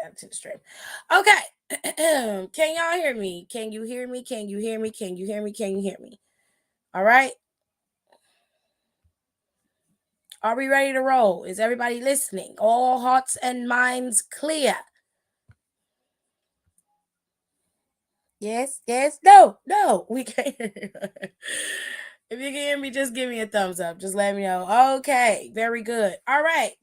added to the stream. Okay. Can y'all hear me? Can you hear me? Can you hear me? Can you hear me? Can you hear me? All right. Are we ready to roll? Is everybody listening? All hearts and minds clear? Yes, yes, no, we can't. If you can hear me, just give me a thumbs up. Just let me know. Okay, very good. All right.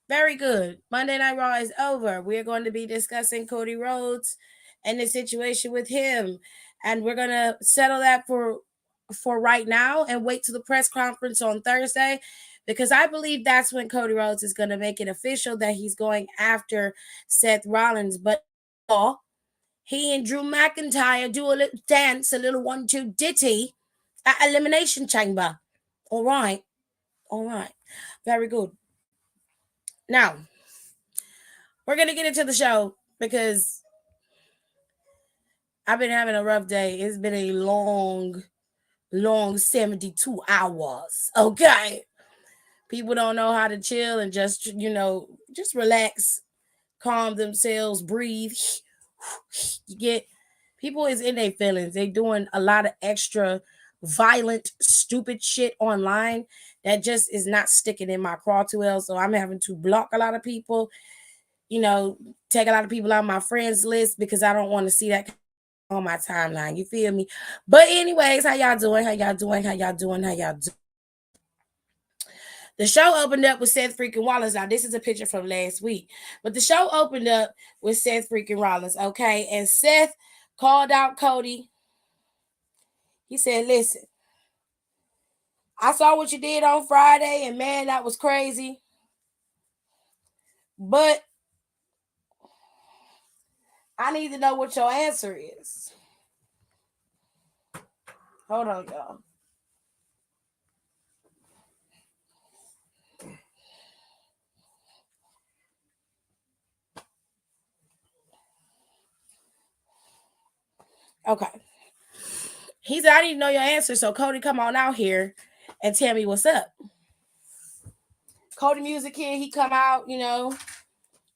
Very good. Monday Night Raw is over. We're going to be discussing Cody Rhodes and the situation with him. And we're going to settle that for right now and wait till the press conference on Thursday, because I believe that's when Cody Rhodes is going to make it official that he's going after Seth Rollins. But he and Drew McIntyre do a little dance, a little 1-2 ditty at Elimination Chamber. All right. Very good. Now, we're going to get into the show because I've been having a rough day. It's been a long 72 hours. Okay. People don't know how to chill and just relax, calm themselves, breathe. You get people is in their feelings. They doing a lot of extra violent, stupid shit online that just is not sticking in my craw too well. So I'm having to block a lot of people, take a lot of people out of my friends list because I don't want to see that on my timeline. You feel me? But anyways, how y'all doing? The show opened up with Seth freaking Rollins. Now, this is a picture from last week. But the show opened up with Seth freaking Rollins, okay? And Seth called out Cody. He said, listen, I saw what you did on Friday, and man, that was crazy. But I need to know what your answer is. Hold on, y'all. Okay. He said, I need to know your answer. So, Cody, come on out here and tell me what's up. Cody Music Kid, he come out,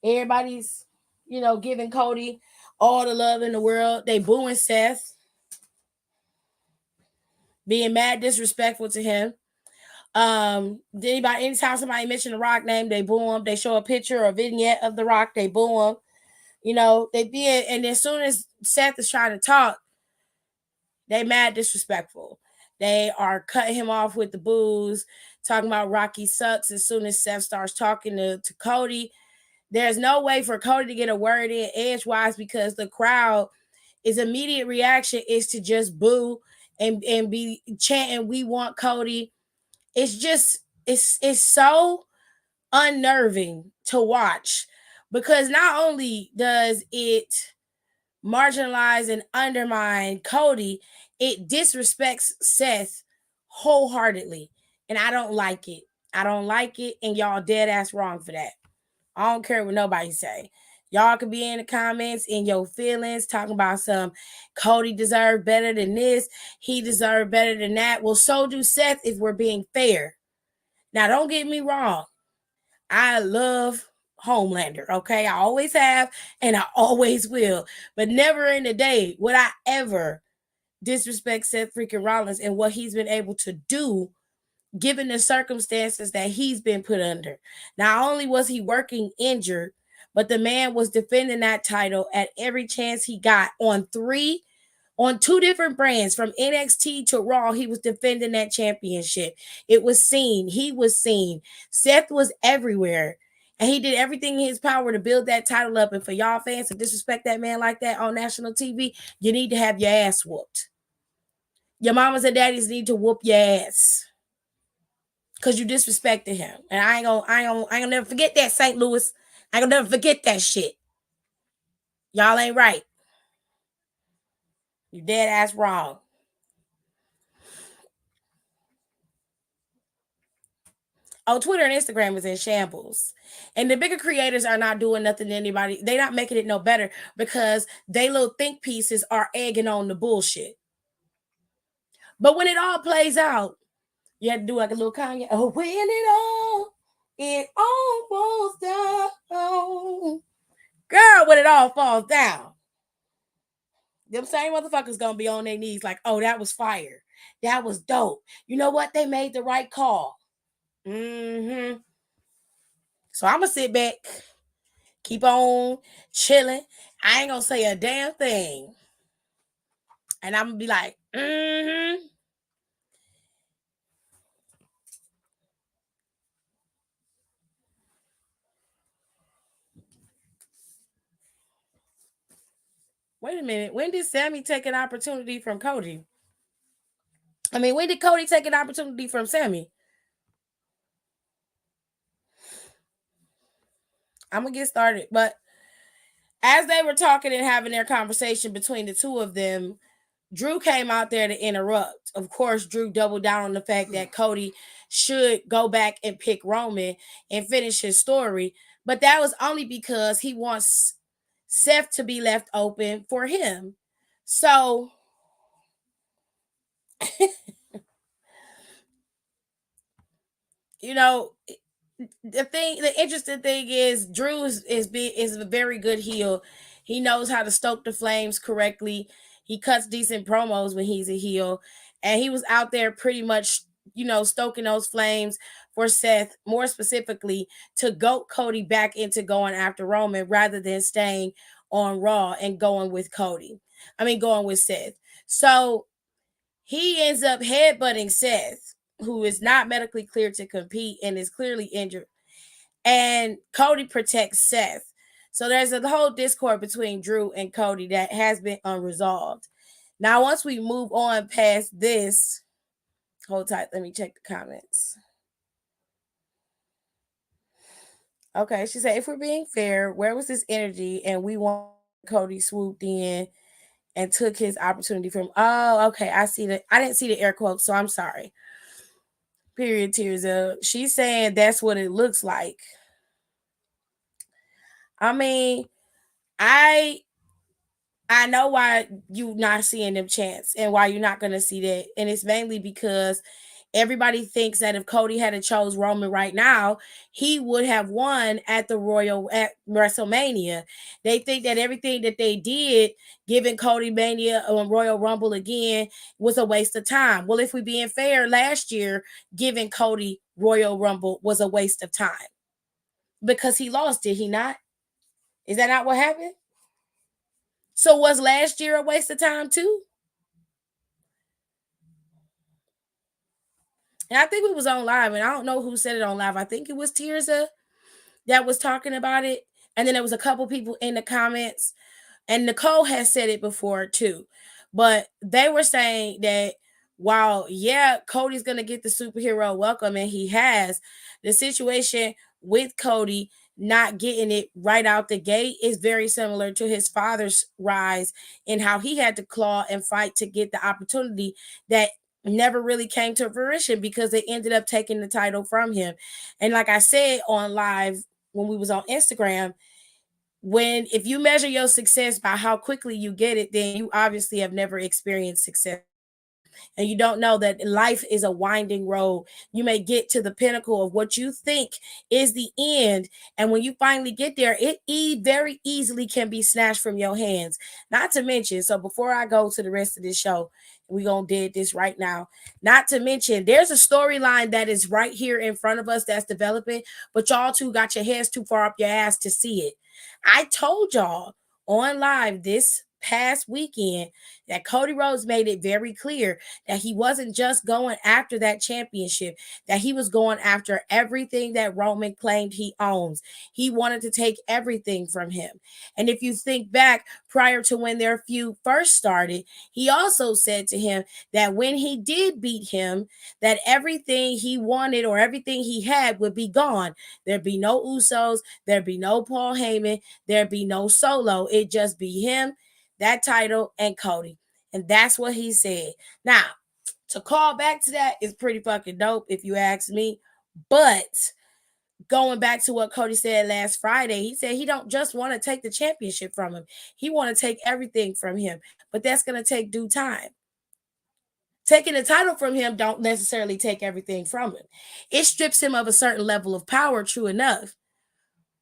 everybody's, giving Cody all the love in the world. They booing Seth, being mad disrespectful to him. Anytime somebody mention the Rock name, they boo him. They show a picture or a vignette of the Rock, they boo him. And as soon as Seth is trying to talk, they mad disrespectful. They are cutting him off with the boos, talking about Rocky sucks. As soon as Seth starts talking to Cody, there's no way for Cody to get a word in edgewise because the crowd, his immediate reaction is to just boo and be chanting, "We want Cody." It's just, it's so unnerving to watch because not only does it marginalize and undermine Cody, it disrespects Seth wholeheartedly. And I don't like it. And y'all dead ass wrong for that. I don't care what nobody say. Y'all could be in the comments in your feelings talking about some Cody deserved better than this. He deserved better than that. Well, so do Seth if we're being fair. Now, don't get me wrong. I love Homelander, okay? I always have and I always will. But never in the day would I ever disrespect Seth freaking Rollins and what he's been able to do given the circumstances that he's been put under. Not only was he working injured, but the man was defending that title at every chance he got on two different brands from NXT to Raw. He was defending that championship. It was seen. He was seen. Seth was everywhere. And he did everything in his power to build that title up. And for y'all fans to disrespect that man like that on national TV, you need to have your ass whooped. Your mamas and daddies need to whoop your ass. Cause you disrespected him. And I ain't gonna never forget that, St. Louis. I ain't gonna never forget that shit. Y'all ain't right. You dead ass wrong. Oh, Twitter and Instagram is in shambles. And the bigger creators are not doing nothing to anybody. They're not making it no better because they little think pieces are egging on the bullshit. But when it all plays out, you have to do like a little Kanye. Oh, when it all almost down. it all falls down, them same motherfuckers gonna be on their knees like, oh, that was fire. That was dope. You know what? They made the right call. Mm-hmm. So I'm gonna sit back, keep on chilling. I ain't gonna say a damn thing. And I'm gonna be like, mm-hmm. Wait a minute. When did Sammy take an opportunity from Cody? I mean, when did Cody take an opportunity from Sammy? I'm gonna get started. But as they were talking and having their conversation between the two of them, Drew came out there to interrupt. Of course, Drew doubled down on the fact that Cody should go back and pick Roman and finish his story. But that was only because he wants Seth to be left open for him. So, you know, the interesting thing is Drew is a very good heel. He knows how to stoke the flames correctly. He cuts decent promos when he's a heel, and he was out there pretty much, stoking those flames for Seth, more specifically to goat Cody back into going after Roman rather than staying on Raw and going with Cody. I mean, going with Seth. So he ends up headbutting Seth, who is not medically cleared to compete and is clearly injured, and Cody protects Seth. So there's a whole discord between Drew and Cody that has been unresolved. Now, once we move on past this, hold tight, let me check the comments. Okay, she said, if we're being fair, where was this energy? And we want Cody swooped in and took his opportunity from. Oh, okay, I see that. I didn't see the air quotes, so I'm sorry. Period, tears up. She's saying that's what it looks like. I mean, I I know why you not seeing them chants and why you're not gonna see that. And it's mainly because everybody thinks that if Cody had chose Roman right now, he would have won at WrestleMania. They think that everything that they did, giving Cody Mania on Royal Rumble again, was a waste of time. Well, if we being fair, last year giving Cody Royal Rumble was a waste of time because he lost, did he not? Is that not what happened? So was last year a waste of time too? And I think we was on live, and I don't know who said it on live. I think it was Tirza that was talking about it. And then there was a couple people in the comments, and Nicole has said it before too. But they were saying that while, yeah, Cody's gonna get the superhero welcome, and he has, the situation with Cody not getting it right out the gate is very similar to his father's rise and how he had to claw and fight to get the opportunity that never really came to fruition because they ended up taking the title from him. And like I said on live when we was on Instagram, when if you measure your success by how quickly you get it, then you obviously have never experienced success, and you don't know that life is a winding road. You may get to the pinnacle of what you think is the end, and when you finally get there, it very easily can be snatched from your hands. Not to mention, so before I go to the rest of this show, we're gonna did this right now. Not to mention, there's a storyline that is right here in front of us that's developing, but y'all two got your heads too far up your ass to see it. I told y'all on live this past weekend that Cody Rhodes made it very clear that he wasn't just going after that championship, that he was going after everything that Roman claimed he owns. He wanted to take everything from him. And if you think back prior to when their feud first started, he also said to him that when he did beat him, that everything he wanted or everything he had would be gone. There'd be no Usos, there'd be no Paul Heyman, there'd be no Solo. It'd just be him, that title, and Cody. And that's what he said. Now, to call back to that is pretty fucking dope if you ask me. But going back to what Cody said last Friday, he said he don't just want to take the championship from him. He want to take everything from him. But that's going to take due time. Taking the title from him don't necessarily take everything from him. It strips him of a certain level of power, true enough.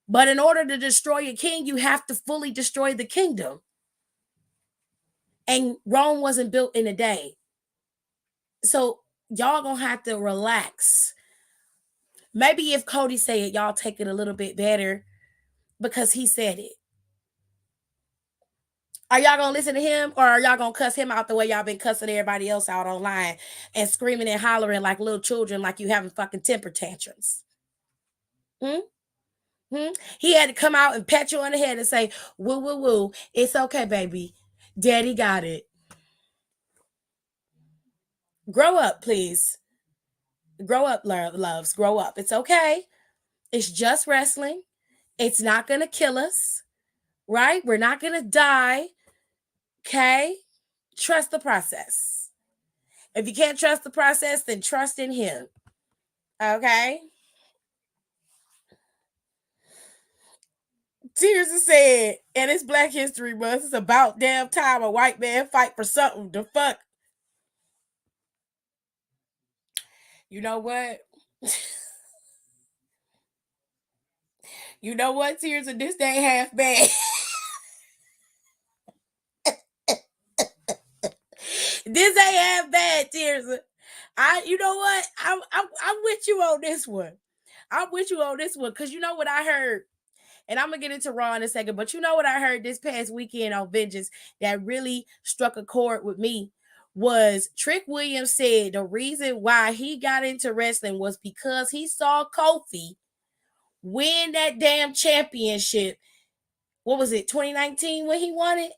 But in order to destroy a king, you have to fully destroy the kingdom. And Rome wasn't built in a day. So y'all gonna have to relax. Maybe if Cody say it, y'all take it a little bit better because he said it. Are y'all gonna listen to him, or are y'all gonna cuss him out the way y'all been cussing everybody else out online and screaming and hollering like little children, like you having fucking temper tantrums? Hmm? Hmm? He had to come out and pat you on the head and say, "Woo, woo, woo. It's okay, baby. Daddy got it." Grow up, please. Grow up, loves. Grow up. It's okay. It's just wrestling. It's not gonna kill us, right? We're not gonna die. Okay? Trust the process. If you can't trust the process, then trust in him. Okay? Tears are said, and it's Black History Month. It's about damn time a white man fight for something. The fuck? You know what? You know what, Tears? And this ain't half bad. This ain't half bad, Tears. You know what? I'm with you on this one. I'm with you on this one because you know what I heard, and I'm gonna get into Raw in a second. But you know what I heard this past weekend on Vengeance that really struck a chord with me was Trick Williams said the reason why he got into wrestling was because he saw Kofi win that damn championship. What was it, 2019 when he won it?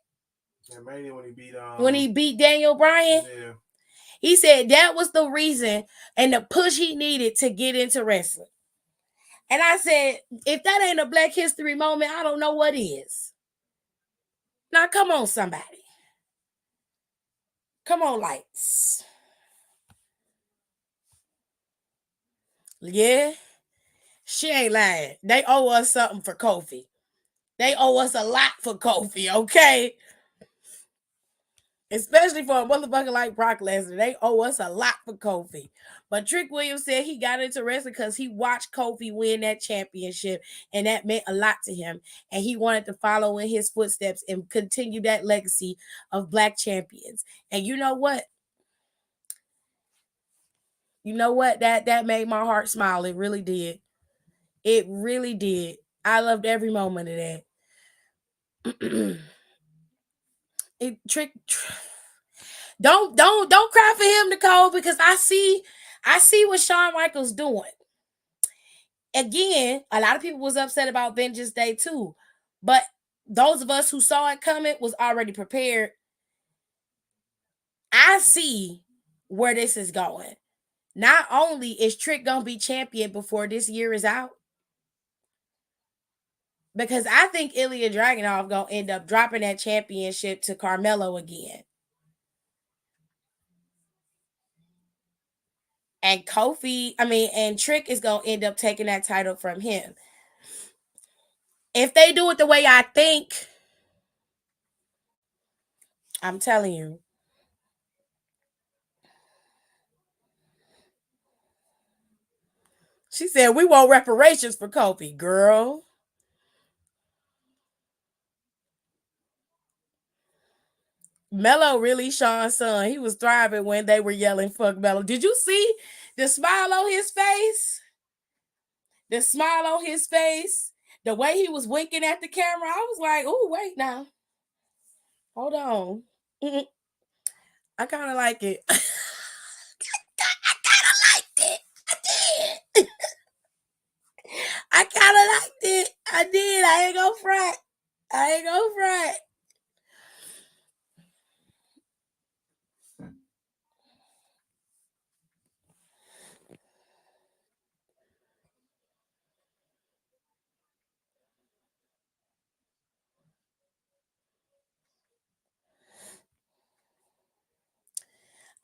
Yeah, mainly when he beat Daniel Bryan. Yeah. He said that was the reason and the push he needed to get into wrestling. And I said, if that ain't a Black History moment, I don't know what is. Now, come on, somebody. Come on, lights. Yeah, she ain't lying. They owe us something for Kofi. They owe us a lot for Kofi, okay? Especially for a motherfucker like Brock Lesnar. They owe us a lot for Kofi. But Trick Williams said he got into wrestling because he watched Kofi win that championship, and that meant a lot to him. And he wanted to follow in his footsteps and continue that legacy of Black champions. And you know what? You know what? That made my heart smile. It really did. It really did. I loved every moment of that. Don't cry for him, Nicole, because I see what Shawn Michaels doing. Again, a lot of people was upset about Vengeance Day too, but those of us who saw it coming was already prepared. I see where this is going. Not only is Trick gonna be champion before this year is out, because I think Ilya Dragunov gonna end up dropping that championship to Carmelo again. And and Trick is gonna end up taking that title from him. If they do it the way I think, I'm telling you. She said we want reparations for Kofi, girl. Mello really Sean's son. He was thriving when they were yelling fuck Mello. Did you see the smile on his face? The smile on his face, the way he was winking at the camera. I was like, oh, wait now. Hold on. I kind of like it. I kind of liked it. I did. I kind of liked it. I did. I ain't gonna front. I ain't gonna front.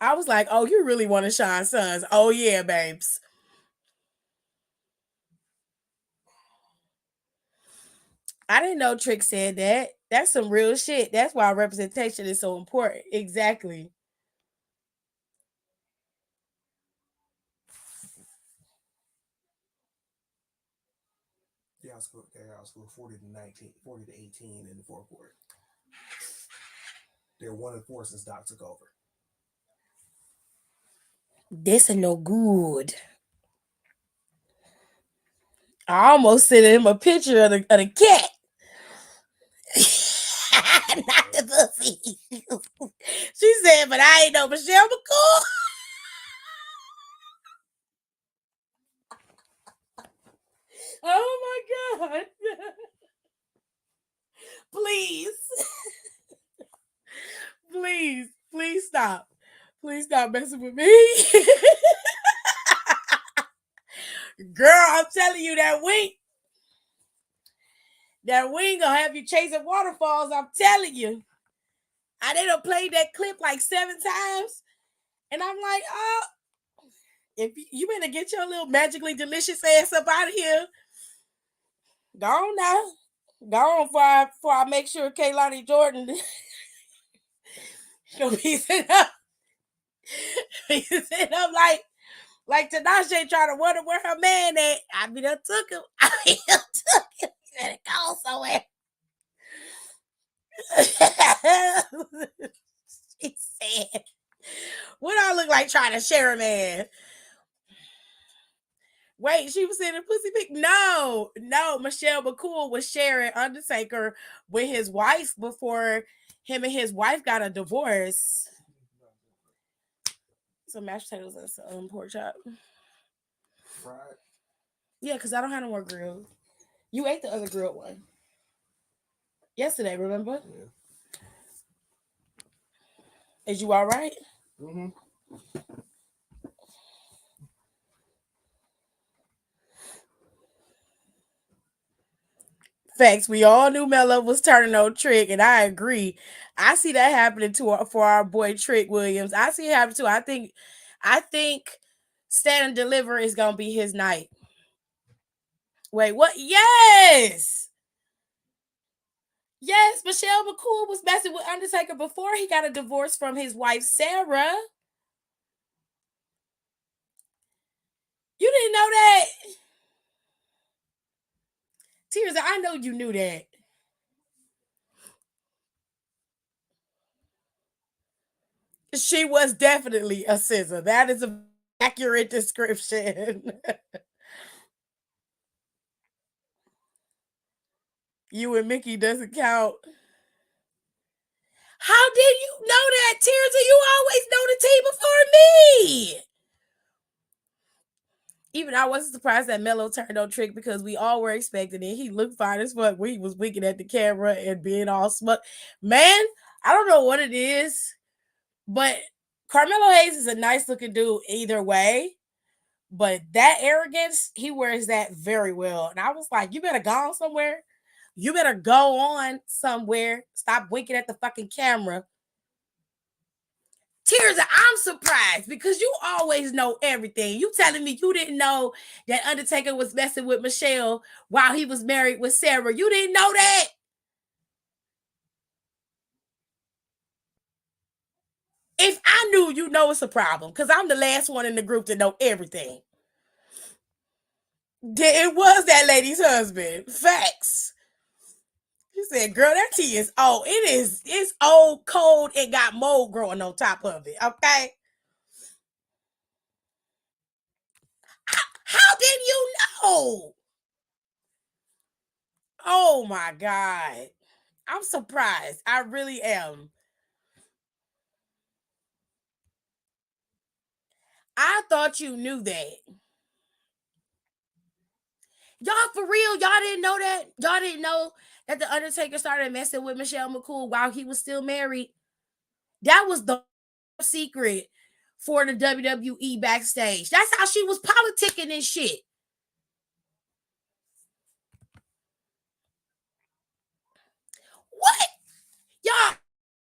I was like, oh, you really want to shine sons. Oh, yeah, babes. I didn't know Trick said that. That's some real shit. That's why representation is so important. Exactly. outscored 40 to 18 in the fourth quarter. They're 1-4 since Doc took over. This is no good. I almost sent him a picture of the cat. Not the pussy. She said, but I ain't no Michelle McCool. Oh my God. Please. Please stop. Please stop messing with me. Girl, I'm telling you, that wing gonna have you chasing waterfalls. I'm telling you. I done played that clip like 7 times. And I'm like, oh, if you better get your little magically delicious ass up out of here. Go on now. Go on before I make sure Kaylani Jordan gonna be sitting up. Sitting up like Tinashe trying to wonder where her man at. I mean, I took him. He better go somewhere. She said, what I look like trying to share a man? Wait, she was saying a pussy pic? No, Michelle McCool was sharing Undertaker with his wife before him and his wife got a divorce. Some mashed potatoes and some pork chop. Fried? Yeah, because I don't have no more grilled. You ate the other grilled one yesterday, remember? Yeah. Is you all right? Mm-hmm. Facts. We all knew Mello was turning on Trick, and I agree. I see that happening for our boy Trick Williams. I see it happen too. I think Stand and Deliver is gonna be his night. Wait, what? Yes. Yes, Michelle McCool was messing with Undertaker before he got a divorce from his wife Sarah. You didn't know that? Tears, I know you knew that. She was definitely a scissor. That is an accurate description. You and Mickey doesn't count. How did you know that, Tears? You always know the team before me. Even I wasn't surprised that Mello turned on Trick because we all were expecting it. He looked fine as fuck when he was winking at the camera and being all smug. Man, I don't know what it is, but Carmelo Hayes is a nice looking dude either way. But that arrogance, he wears that very well. And I was like, you better go on somewhere. You better go on somewhere. Stop winking at the fucking camera. Tears, I'm surprised because you always know everything. You telling me you didn't know that Undertaker was messing with Michelle while he was married with Sarah. You didn't know that? If I knew, you know it's a problem because I'm the last one in the group to know everything. It was that lady's husband. Facts. She said, girl, that tea is old. It's old, cold, and got mold growing on top of it. Okay. How did you know? Oh my God. I'm surprised. I really am. I thought you knew that. Y'all, for real, y'all didn't know that? Y'all didn't know that the Undertaker started messing with Michelle McCool while he was still married? That was the secret for the WWE backstage. That's how she was politicking this shit. What? Y'all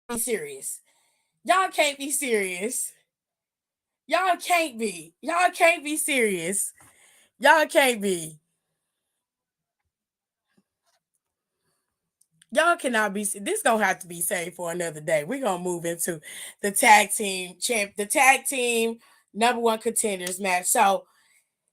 be serious. Y'all can't be serious. Y'all can't be. Y'all can't be serious. Y'all can't be. Y'all cannot be. This gonna have to be saved for another day. We're gonna move into the tag team number one contenders match. So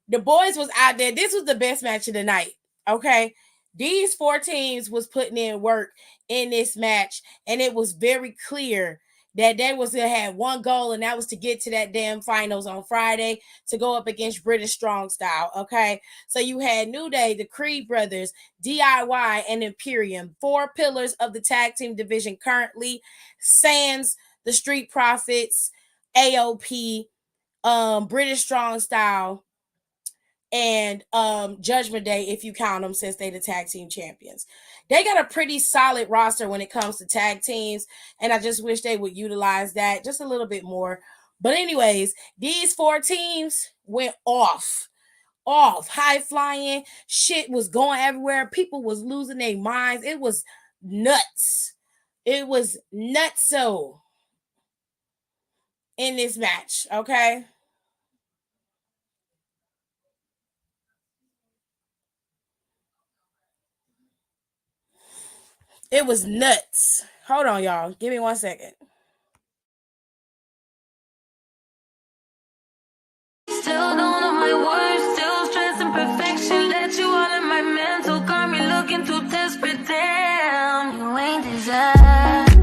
the boys was out there. This was the best match of the night. Okay. These 4 teams was putting in work in this match, and it was very clear that they was to have one goal, and that was to get to that damn finals on Friday to go up against British Strong Style. Okay. So you had New Day, the Creed Brothers, DIY, and Imperium, 4 pillars of the tag team division currently. Sans, the Street Profits, AOP, British Strong Style, and Judgment Day, if you count them, since they the tag team champions. They got a pretty solid roster when it comes to tag teams, and I just wish they would utilize that just a little bit more. But anyways, these 4 teams went off high flying. Shit was going everywhere. People was losing their minds. It was nuts. It was nutso in this match. Okay. It was nuts. Hold on, y'all. Give me 1 second. Still don't know my words, still stressing perfection. Let you all in my mental, got me looking too desperate. Damn, you ain't desired.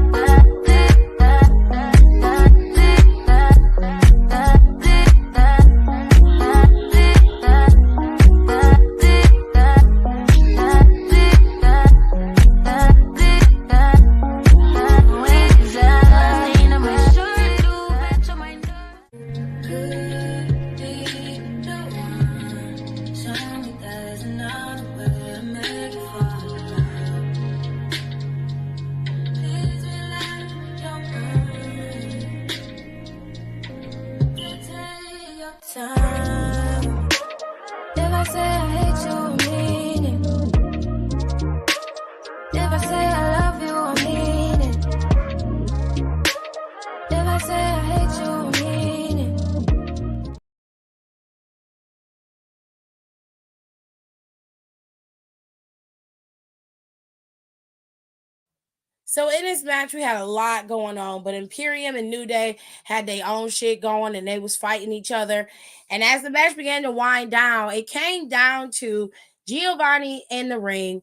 So in this match, we had a lot going on, but Imperium and New Day had their own shit going, and they was fighting each other. And as the match began to wind down, it came down to Giovanni in the ring,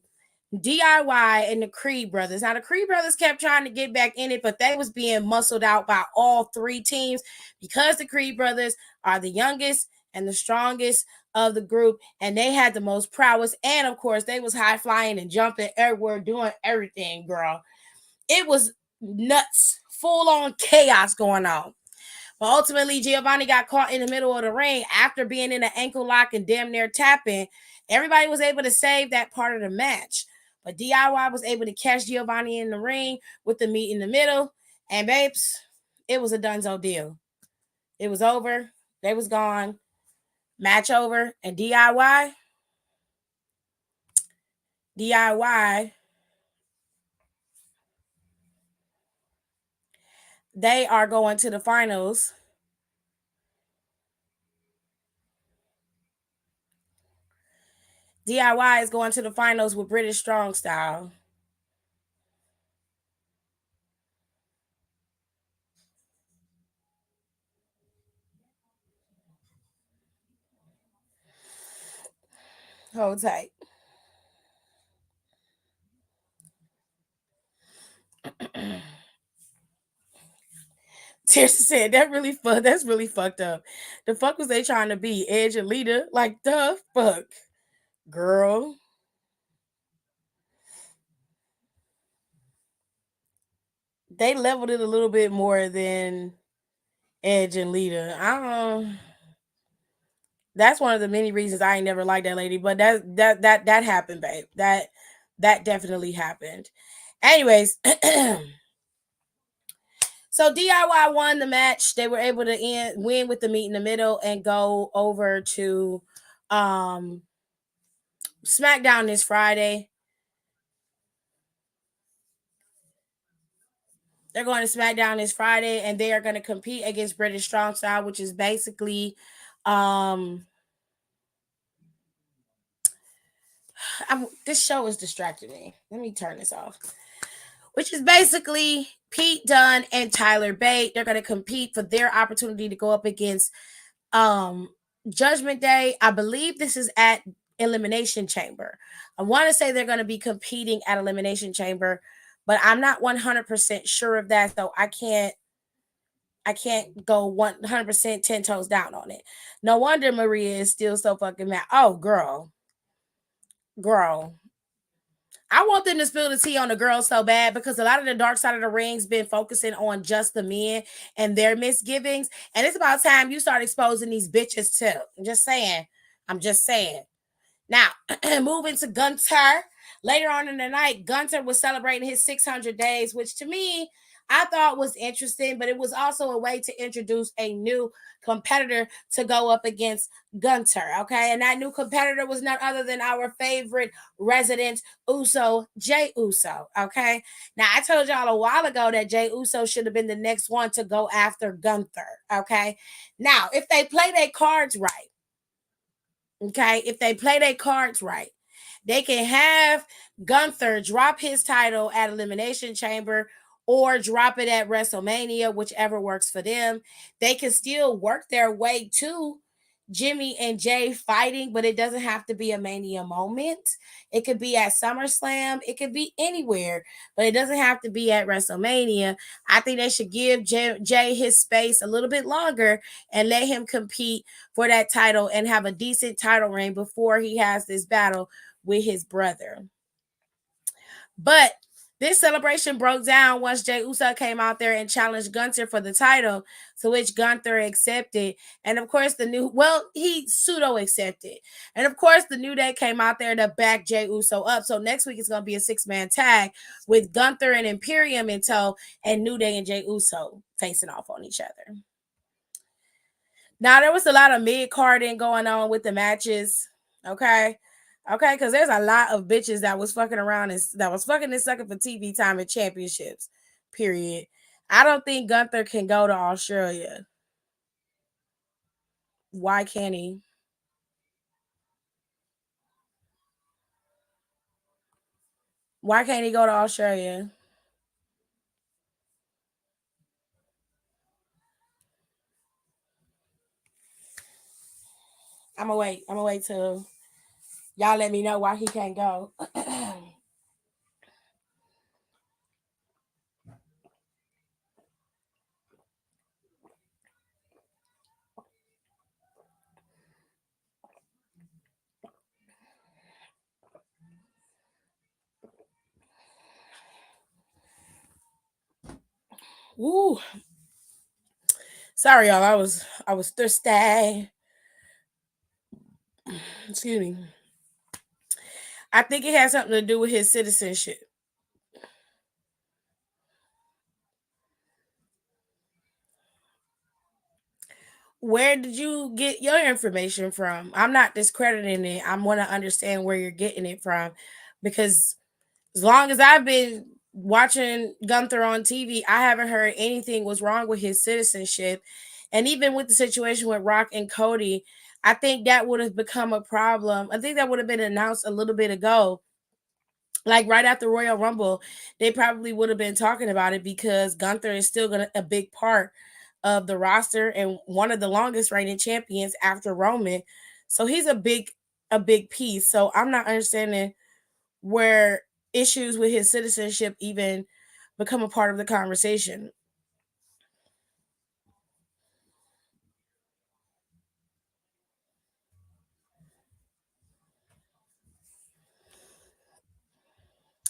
DIY, and the Creed Brothers. Now the Creed Brothers kept trying to get back in it, but they was being muscled out by all 3 teams because the Creed Brothers are the youngest and the strongest of the group, and they had the most prowess. And of course, they was high flying and jumping everywhere, doing everything, girl. It was nuts, full on chaos going on. But ultimately, Giovanni got caught in the middle of the ring after being in an ankle lock and damn near tapping. Everybody was able to save that part of the match. But DIY was able to catch Giovanni in the ring with the meat in the middle. And babes, it was a donezo deal. It was over. They was gone. Match over. And DIY, they are going to the finals. DIY is going to the finals with British Strong Style. Hold tight. Tirsa said that really that's really fucked up. The fuck was they trying to be? Edge and Lita? Like the fuck? Girl. They leveled it a little bit more than Edge and Lita. I don't know. That's one of the many reasons I ain't never liked that lady, but that happened, babe. That definitely happened. Anyways, so DIY won the match. They were able to win with the meet in the middle and go over to SmackDown this Friday. They're going to SmackDown this Friday, and they are going to compete against British Strong Style, which is basically this show is distracting me. Let me turn this off. Which is basically Pete Dunne and Tyler Bate. They're going to compete for their opportunity to go up against Judgment Day. I believe this is at Elimination Chamber. I want to say they're going to be competing at Elimination Chamber, but I'm not 100% sure of that, so I can't go 100% 10 toes down on it. No wonder Maria is still so fucking mad. Oh, girl. I want them to spill the tea on the girls so bad because a lot of the dark side of the ring's been focusing on just the men and their misgivings. And it's about time you start exposing these bitches too. I'm just saying. Now, moving to Gunter. Later on in the night, Gunter was celebrating his 600 days, which to me, I thought was interesting, but it was also a way to introduce a new competitor to go up against Gunter. Okay. And that new competitor was none other than our favorite resident Uso, Jay Uso. Okay. Now, I told y'all a while ago that Jay Uso should have been the next one to go after Gunther. Okay. Now, if they play their cards right, okay, if they play their cards right, they can have Gunther drop his title at Elimination Chamber or drop it at WrestleMania, whichever works for them. They can still work their way to Jimmy and Jay fighting, but it doesn't have to be a Mania moment. It could be at SummerSlam. It could be anywhere, but it doesn't have to be at WrestleMania. I think they should give Jay his space a little bit longer and let him compete for that title and have a decent title reign before he has this battle with his brother. But this celebration broke down once Jey Uso came out there and challenged Gunther for the title, to which Gunther accepted. And of course, he pseudo accepted. And of course, the New Day came out there to back Jey Uso up. So next week is going to be a 6-man tag with Gunther and Imperium in tow and New Day and Jey Uso facing off on each other. Now, there was a lot of mid-carding going on with the matches, okay? Okay, because there's a lot of bitches that was fucking around and that was fucking and sucking for TV time and championships, period. I don't think Gunther can go to Australia. Why can't he? Why can't he go to Australia? I'm gonna wait till y'all let me know why he can't go. Woo. Sorry, y'all. I was thirsty. Excuse me. I think it has something to do with his citizenship. Where did you get your information from? I'm not discrediting it. I want to understand where you're getting it from, because as long as I've been watching Gunther on TV, I haven't heard anything was wrong with his citizenship. And even with the situation with Rock and Cody, I think that would have become a problem. I think that would have been announced a little bit ago. Like right after Royal Rumble, they probably would have been talking about it because Gunther is still a big part of the roster and one of the longest reigning champions after Roman. So he's a big piece. So I'm not understanding where issues with his citizenship even become a part of the conversation.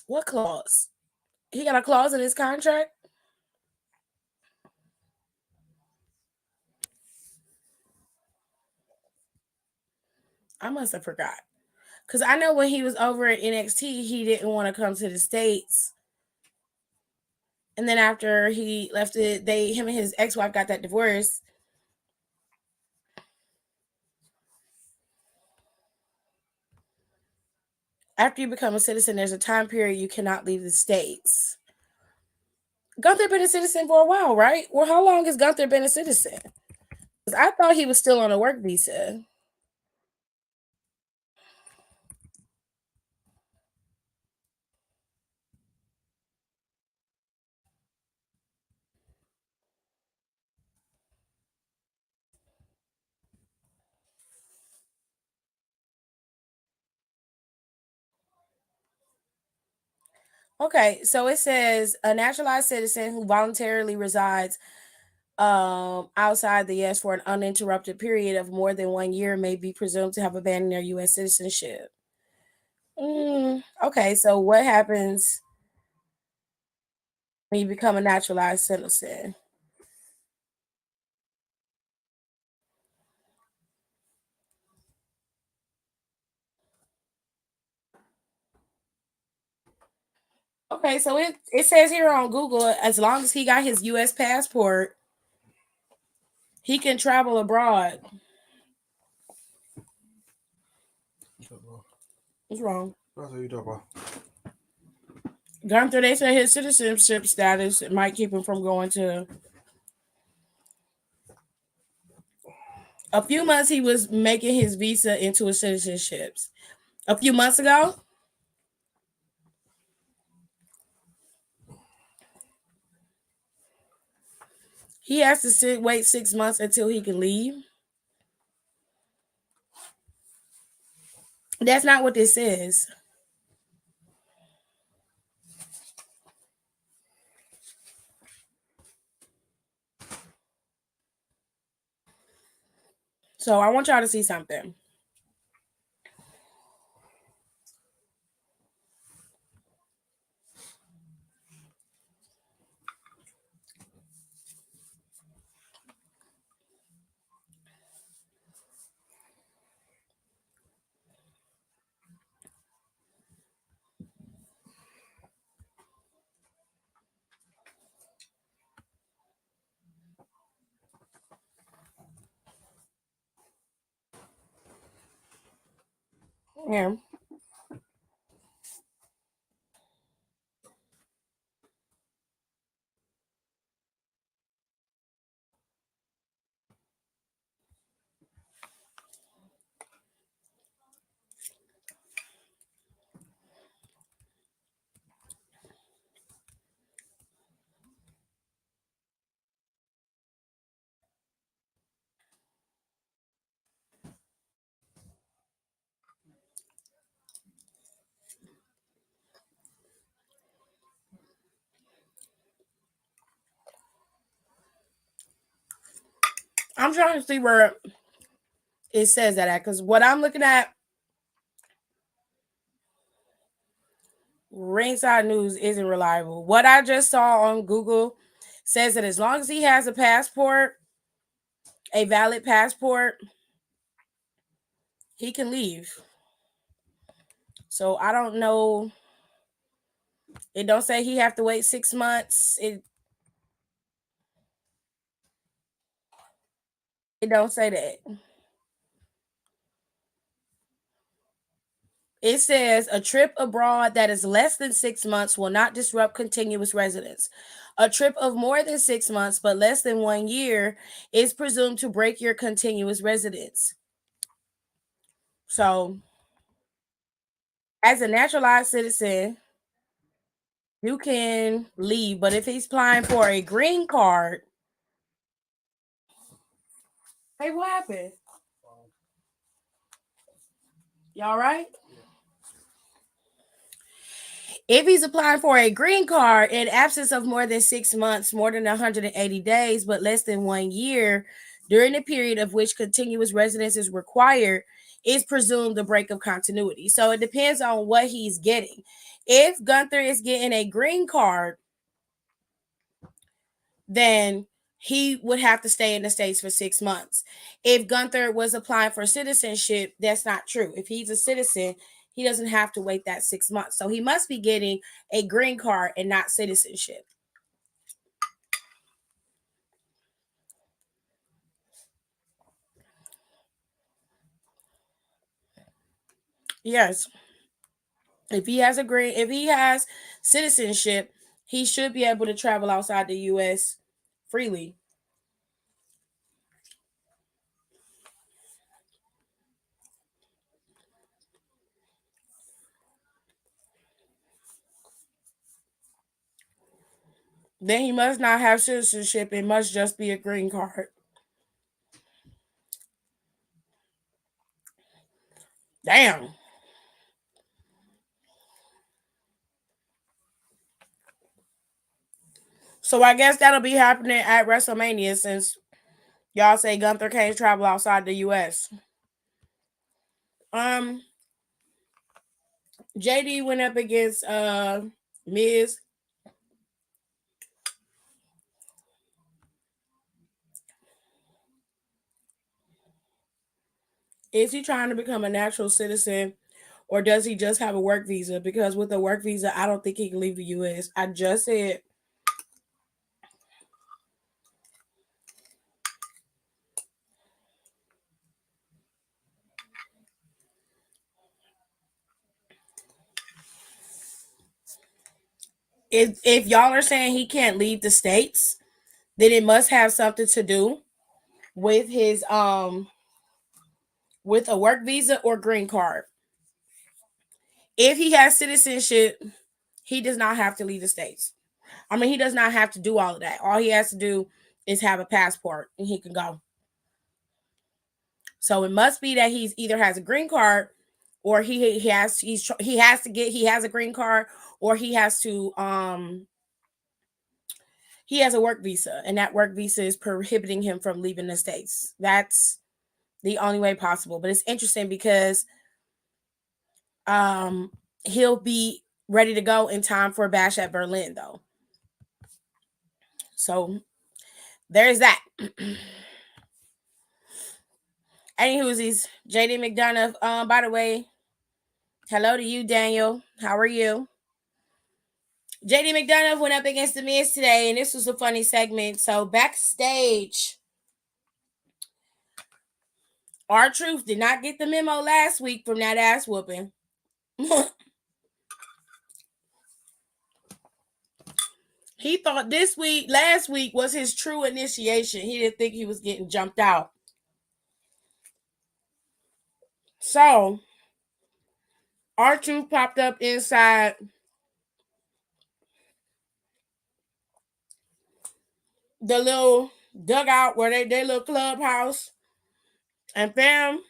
What clause? He got a clause in his contract? I must have forgot. Because I know when he was over at NXT, he didn't want to come to the States. And then after he left it, him and his ex-wife got that divorce. After you become a citizen, there's a time period you cannot leave the States. Gunther been a citizen for a while, right? Well, how long has Gunther been a citizen? Because I thought he was still on a work visa. Okay, so it says a naturalized citizen who voluntarily resides outside the US for an uninterrupted period of more than 1 year may be presumed to have abandoned their US citizenship. Okay, so what happens when you become a naturalized citizen? Okay, so it says here on Google, as long as he got his US passport, he can travel abroad. What's wrong? That's what you talk about. Gunther, they say his citizenship status might keep him from going to. A few months he was making his visa into a citizenship. A few months ago, he has to wait 6 months until he can leave. That's not what this says. So I want y'all to see something. Yeah. I'm trying to see where it says that at, because what I'm looking at, Ringside News isn't reliable. What I just saw on Google says that as long as he has a passport, a valid passport, he can leave. So I don't know. It don't say he have to wait 6 months. It don't say that. It says a trip abroad that is less than 6 months will not disrupt continuous residence. A trip of more than 6 months but less than 1 year is presumed to break your continuous residence. So, as a naturalized citizen, you can leave, but if he's applying for a green card, hey, what happened? Y'all right? If he's applying for a green card in absence of more than 6 months, more than 180 days, but less than 1 year, during the period of which continuous residence is required, is presumed the break of continuity. So it depends on what he's getting. If Gunther is getting a green card, then he would have to stay in the States for 6 months. If Gunther was applying for citizenship, that's not true. If he's a citizen, he doesn't have to wait that 6 months. So he must be getting a green card and not citizenship. Yes. If he has citizenship, he should be able to travel outside the US freely. Then he must not have citizenship. It must just be a green card. Damn. So I guess that'll be happening at WrestleMania since y'all say Gunther can't travel outside the US. JD went up against Miz. Is he trying to become a natural citizen or does he just have a work visa? Because with a work visa, I don't think he can leave the US. I just said if y'all are saying he can't leave the States, then it must have something to do with his with a work visa or green card. If he has citizenship, he does not have to leave the States. I mean, he does not have to do all of that. All he has to do is have a passport and he can go. So it must be that he's either has a green card or he has a green card or he has a work visa and that work visa is prohibiting him from leaving the States. That's the only way possible. But it's interesting because he'll be ready to go in time for Bash at Berlin though. So there's that. Anywhoosies, JD McDonough. By the way, hello to you, Daniel. How are you? JD McDonough went up against the Miz today, and this was a funny segment. So backstage, R-Truth did not get the memo last week from that ass whooping. He thought last week was his true initiation. He didn't think he was getting jumped out. So R-Truth popped up inside the little dugout where they little clubhouse. And fam,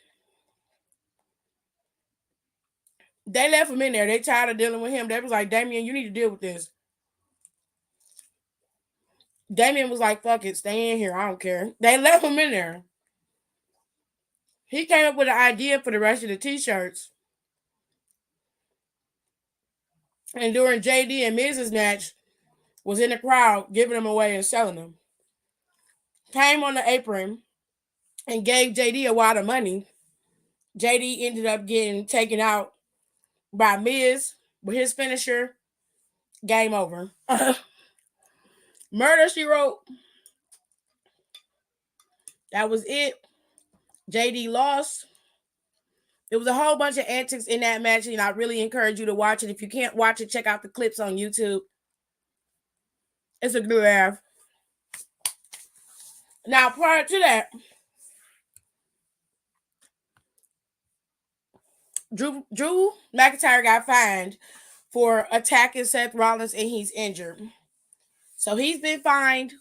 they left him in there. They tired of dealing with him. They was like, Damien, you need to deal with this. Damien was like, fuck it, stay in here. I don't care. They left him in there. He came up with an idea for the rest of the t-shirts. And during JD and Miz's match, was in the crowd giving them away and selling them. Came on the apron and gave JD a wad of money. JD ended up getting taken out by Miz with his finisher. Game over. Murder, She Wrote. That was it. JD lost. There was a whole bunch of antics in that match, and I really encourage you to watch it. If you can't watch it, check out the clips on YouTube. It's a good laugh. Now, prior to that, Drew McIntyre got fined for attacking Seth Rollins, and he's injured. So he's been fined.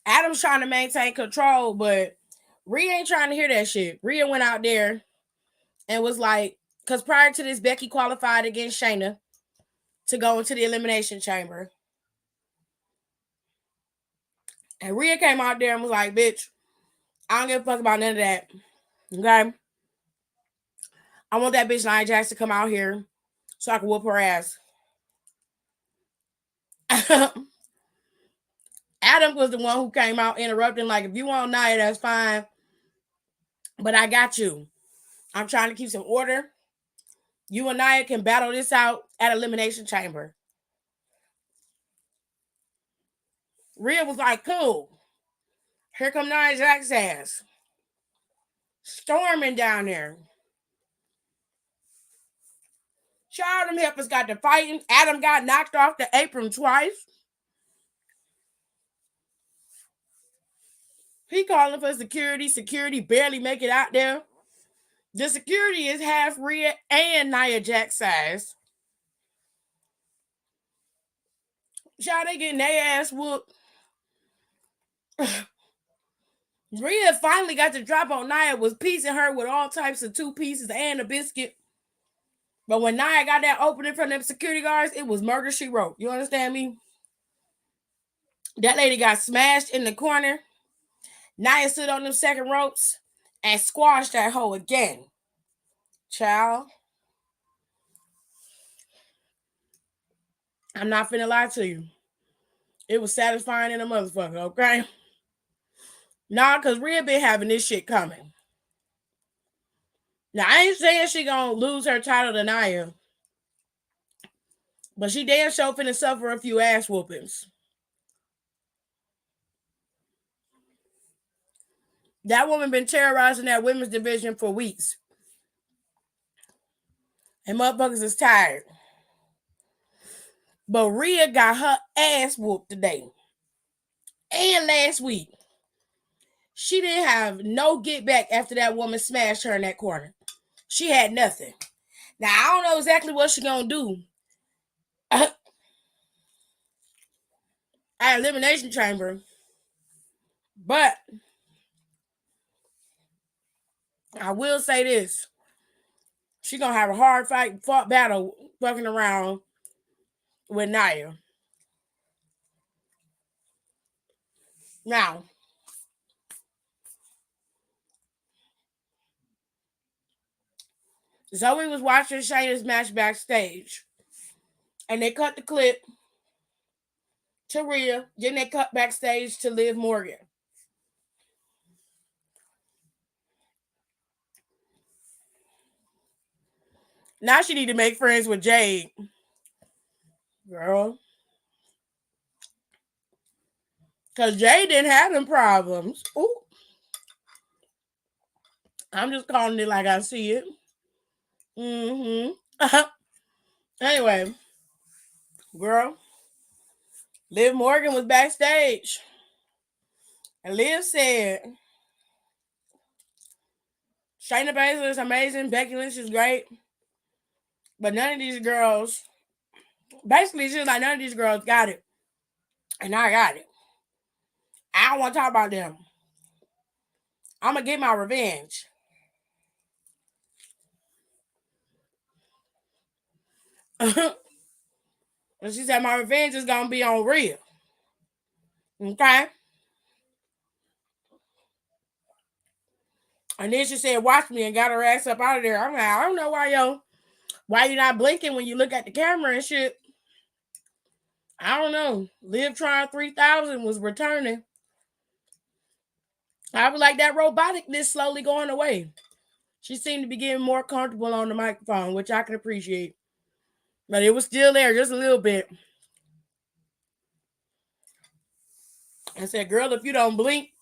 Adam's trying to maintain control, but Rhea ain't trying to hear that shit. Rhea went out there and was like, because prior to this, Becky qualified against Shayna to go into the Elimination Chamber. And Rhea came out there and was like, bitch, I don't give a fuck about none of that. Okay? I want that bitch Nia Jax to come out here so I can whoop her ass. Adam was the one who came out interrupting, like, if you want Nia, that's fine. But I got you. I'm trying to keep some order. You and Nia can battle this out at Elimination Chamber. Rhea was like, cool. Here come Nia Jax's ass. Storming down there. Child, them heifers got to fighting. Adam got knocked off the apron twice. He calling for security. Security barely make it out there. The security is half Rhea and Nia Jax size. Child, they getting their ass whooped. Rhea finally got the drop on Nia, was piecing her with all types of 2 pieces and a biscuit. But when Nia got that opening from them security guards, it was Murder, She Wrote. You understand me? That lady got smashed in the corner. Nia stood on them second ropes and squashed that hoe again. Child, I'm not finna lie to you. It was satisfying in a motherfucker, okay? Nah, because Rhea been having this shit coming. Now, I ain't saying she gonna lose her title to Nia, but she damn sure finna suffer a few ass whoopings. That woman been terrorizing that women's division for weeks. And motherfuckers is tired. But Rhea got her ass whooped today. And last week. She didn't have no get back after that woman smashed her in that corner. She had nothing. Now, I don't know exactly what she gonna do at Elimination Chamber. But I will say this. She gonna have a hard fought battle fucking around with Nia. Now, Zoe was watching Shayna's match backstage. And they cut the clip to Rhea. Then they cut backstage to Liv Morgan. Now she need to make friends with Jade. Girl. Because Jade didn't have them problems. Ooh. I'm just calling it like I see it. Anyway, girl, Liv Morgan was backstage. And Liv said, Shayna Baszler is amazing. Becky Lynch is great. But none of these girls, basically, she's like, none of these girls got it. And I got it. I don't want to talk about them. I'm going to get my revenge. And she said, my revenge is going to be on Rhea. Okay? And then she said, watch me, and got her ass up out of there. I'm like, I don't know why you not blinking when you look at the camera and shit. I don't know. Liv Tron 3000 was returning. I was like, that roboticness slowly going away. She seemed to be getting more comfortable on the microphone, which I can appreciate. But it was still there just a little bit. I said, girl, if you don't blink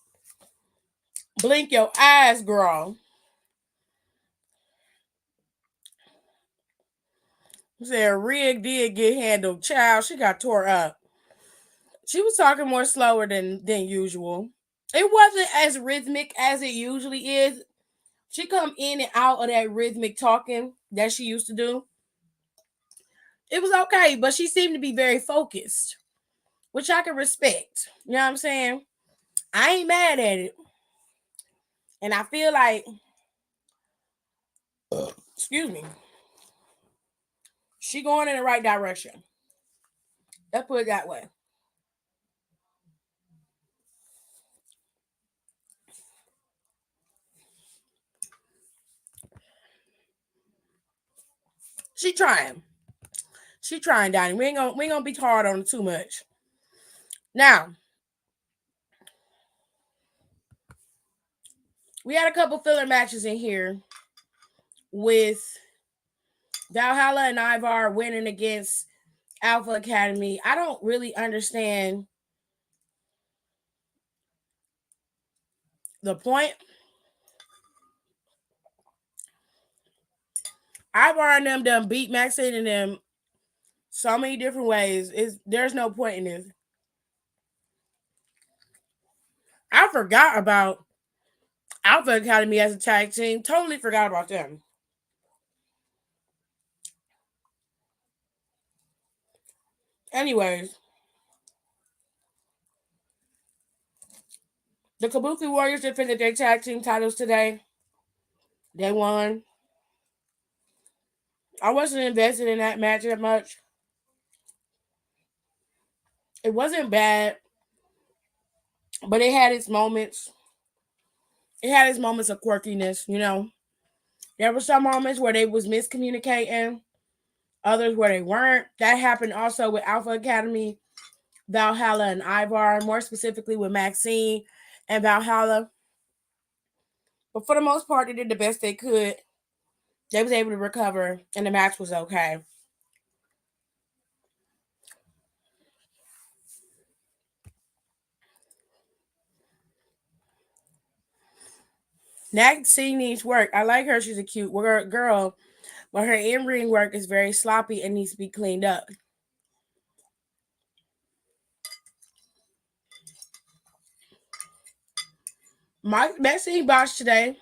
your eyes, girl. I said, Rhea did get handled. Child, she got tore up. She was talking more slower than usual. It wasn't as rhythmic as it usually is. She come in and out of that rhythmic talking that she used to do. It was okay, but she seemed to be very focused, which I can respect. You know what I'm saying? I ain't mad at it. And I feel like, excuse me, she going in the right direction. Let's put it that way. She trying. She trying, Donnie. We ain't gonna be hard on her too much. Now, we had a couple filler matches in here with Valhalla and Ivar winning against Alpha Academy. I don't really understand the point. Ivar and them done beat Maxine and them so many different ways. There's no point in this. I forgot about Alpha Academy as a tag team. Totally forgot about them. Anyways, the Kabuki Warriors defended their tag team titles today. They won. I wasn't invested in that match that much. It wasn't bad. but it had its moments. It had its moments of quirkiness, you know. There were some moments where they was miscommunicating, others where they weren't. That happened also with Alpha Academy, Valhalla, and Ivar, more specifically with Maxine and Valhalla. But for the most part, they did the best they could. They was able to recover, and the match was okay. Maxine needs work. I like her. She's a cute girl, but her in-ring work is very sloppy and needs to be cleaned up. Maxine botched today.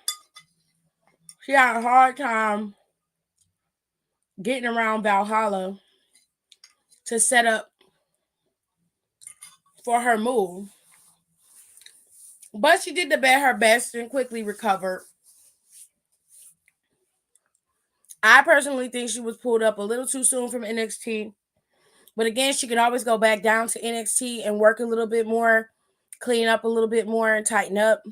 She had a hard time getting around Valhalla to set up for her move. But she did her best and quickly recovered. I personally think she was pulled up a little too soon from NXT. But again, she could always go back down to NXT and work a little bit more, clean up a little bit more, and tighten up.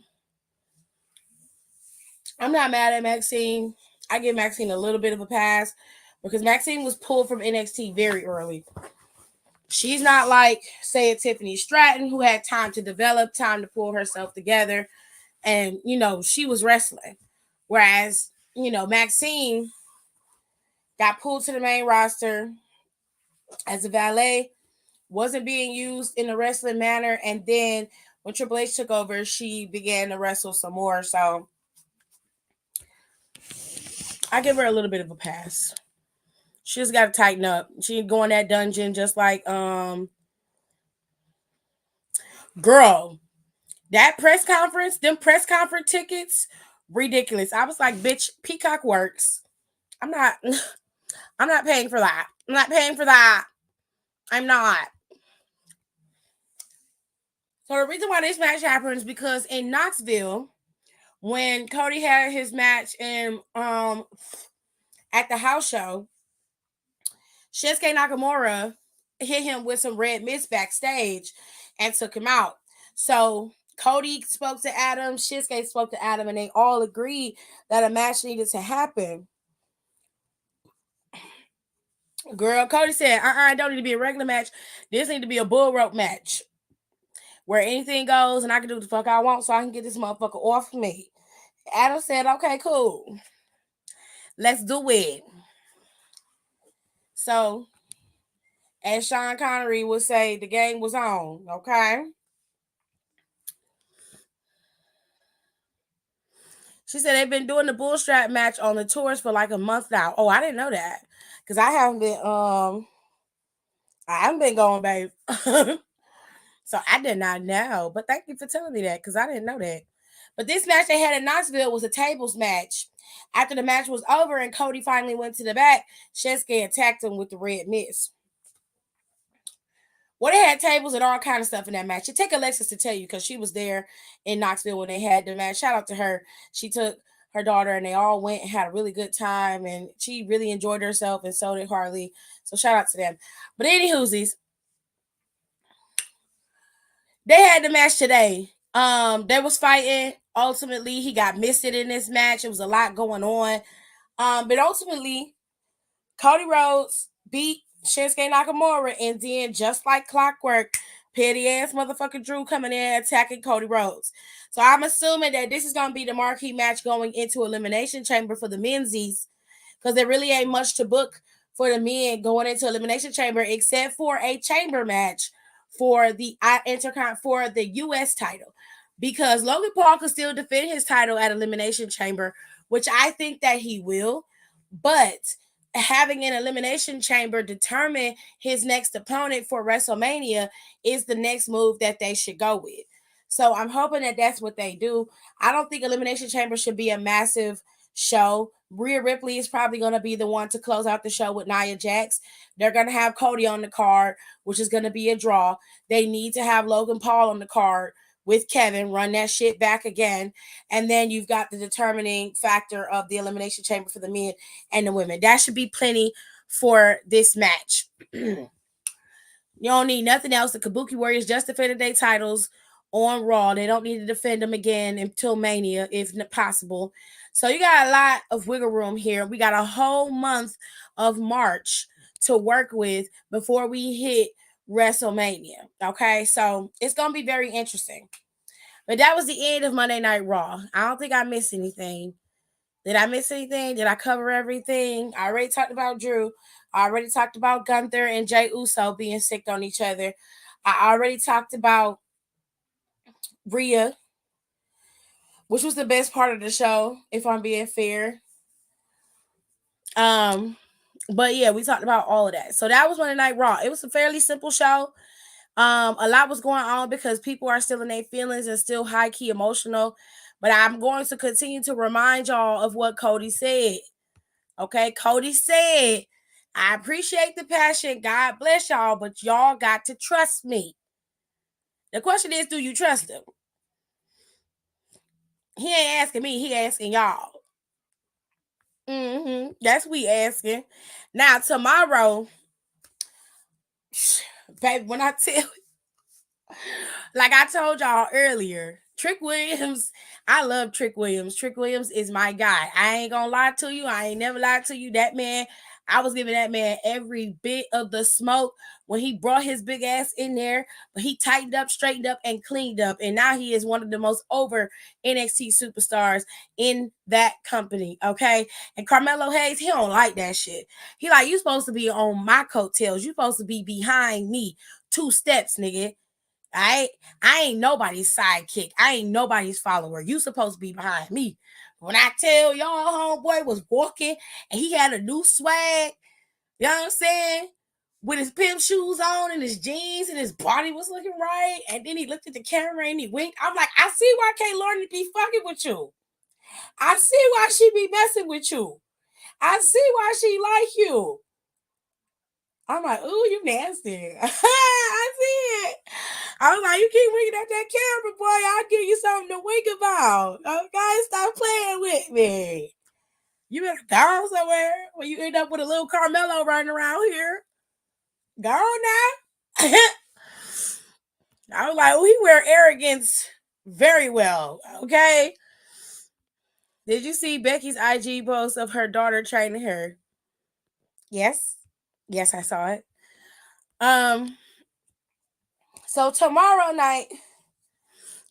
I'm not mad at Maxine. I give Maxine a little bit of a pass because Maxine was pulled from NXT very early. She's not like, say, a Tiffany Stratton who had time to develop, time to pull herself together. And, you know, she was wrestling. Whereas, you know, Maxine got pulled to the main roster as a valet, wasn't being used in a wrestling manner. And then when Triple H took over, she began to wrestle some more. So I give her a little bit of a pass. She just got to tighten up. She go in that dungeon just like, girl, that press conference, them press conference tickets, ridiculous. I was like, bitch, Peacock works. I'm not paying for that. I'm not paying for that. I'm not. So the reason why this match happened is because in Knoxville, when Cody had his match in at the house show, Shinsuke Nakamura hit him with some red mist backstage and took him out. So Cody spoke to Adam, Shinsuke spoke to Adam, and they all agreed that a match needed to happen. Girl, Cody said, it don't need to be a regular match. This need to be a bull rope match where anything goes and I can do the fuck I want so I can get this motherfucker off me. Adam said, okay, cool. Let's do it. So, as Sean Connery would say, the game was on, okay? She said they've been doing the bull strap match on the tours for like a month now. Oh, I didn't know that. Because I haven't been going, babe. So I did not know. But thank you for telling me that, because I didn't know that. But this match they had in Knoxville was a tables match. After the match was over and Cody finally went to the back, Shinsuke attacked him with the red mist. Well, they had tables and all kind of stuff in that match. It take Alexis to tell you because she was there in Knoxville when they had the match. Shout out to her. She took her daughter and they all went and had a really good time and she really enjoyed herself and so did Harley. So shout out to them. But anywhoosies, they had the match today. They was fighting. Ultimately, he got misted in this match. It was a lot going on. But ultimately, Cody Rhodes beat Shinsuke Nakamura, and then just like clockwork, petty ass motherfucker Drew coming in attacking Cody Rhodes. So I'm assuming that this is gonna be the marquee match going into Elimination Chamber for the mensies, because there really ain't much to book for the men going into Elimination Chamber except for a chamber match for the for the U.S. title, because Logan Paul could still defend his title at Elimination Chamber, which I think that he will, but having an Elimination Chamber determine his next opponent for WrestleMania is the next move that they should go with. So I'm hoping that that's what they do. I don't think Elimination Chamber should be a massive show. Rhea Ripley is probably going to be the one to close out the show with Nia Jax. They're going to have Cody on the card, which is going to be a draw. They need to have Logan Paul on the card with Kevin, run that shit back again. And then you've got the determining factor of the Elimination Chamber for the men and the women. That should be plenty for this match. You don't need nothing else. The Kabuki Warriors just defended their titles on Raw. They don't need to defend him again until Mania, if possible. So you got a lot of wiggle room here. We got a whole month of March to work with before we hit WrestleMania. Okay, so it's gonna be very interesting. But that was the end of Monday Night Raw. I don't think I missed anything. Did I miss anything? Did I cover everything? I already talked about Drew. I already talked about Gunther and Jey Uso being sick on each other. I already talked about Rhea, which was the best part of the show, if I'm being fair. But yeah, we talked about all of that. So that was Monday Night Raw. It was a fairly simple show. A lot was going on because people are still in their feelings and still high key emotional. But I'm going to continue to remind y'all of what Cody said. Okay, Cody said, I appreciate the passion. God bless y'all, but y'all got to trust me. The question is, do you trust him? He ain't asking me, he asking y'all. That's we asking. Now, tomorrow, baby, when I tell you, like I told y'all earlier, Trick Williams, I love Trick Williams. Trick Williams is my guy. I ain't gonna lie to you. I ain't never lied to you. That man, I was giving that man every bit of the smoke when he brought his big ass in there, but he tightened up, straightened up, and cleaned up. And now he is one of the most over NXT superstars in that company. Okay. And Carmelo Hayes, he don't like that shit. He like, you supposed to be on my coattails. You supposed to be behind me 2 steps, nigga. I ain't nobody's sidekick. I ain't nobody's follower. You supposed to be behind me. When I tell y'all homeboy was walking and he had a new swag, you know what I'm saying? With his pimp shoes on and his jeans and his body was looking right. And then he looked at the camera and he winked. I'm like, I see why Kay Lordy be fucking with you. I see why she be messing with you. I see why she like you. I'm like, ooh, you nasty. I see it. I was like, you keep winking at that camera, boy. I'll give you something to wink about. Okay, stop playing with me. You better go somewhere when you end up with a little Carmelo running around here. Go on now. I was like, oh, he wear arrogance very well. Okay. Did you see Becky's IG post of her daughter training her? Yes. Yes, I saw it. So tomorrow night,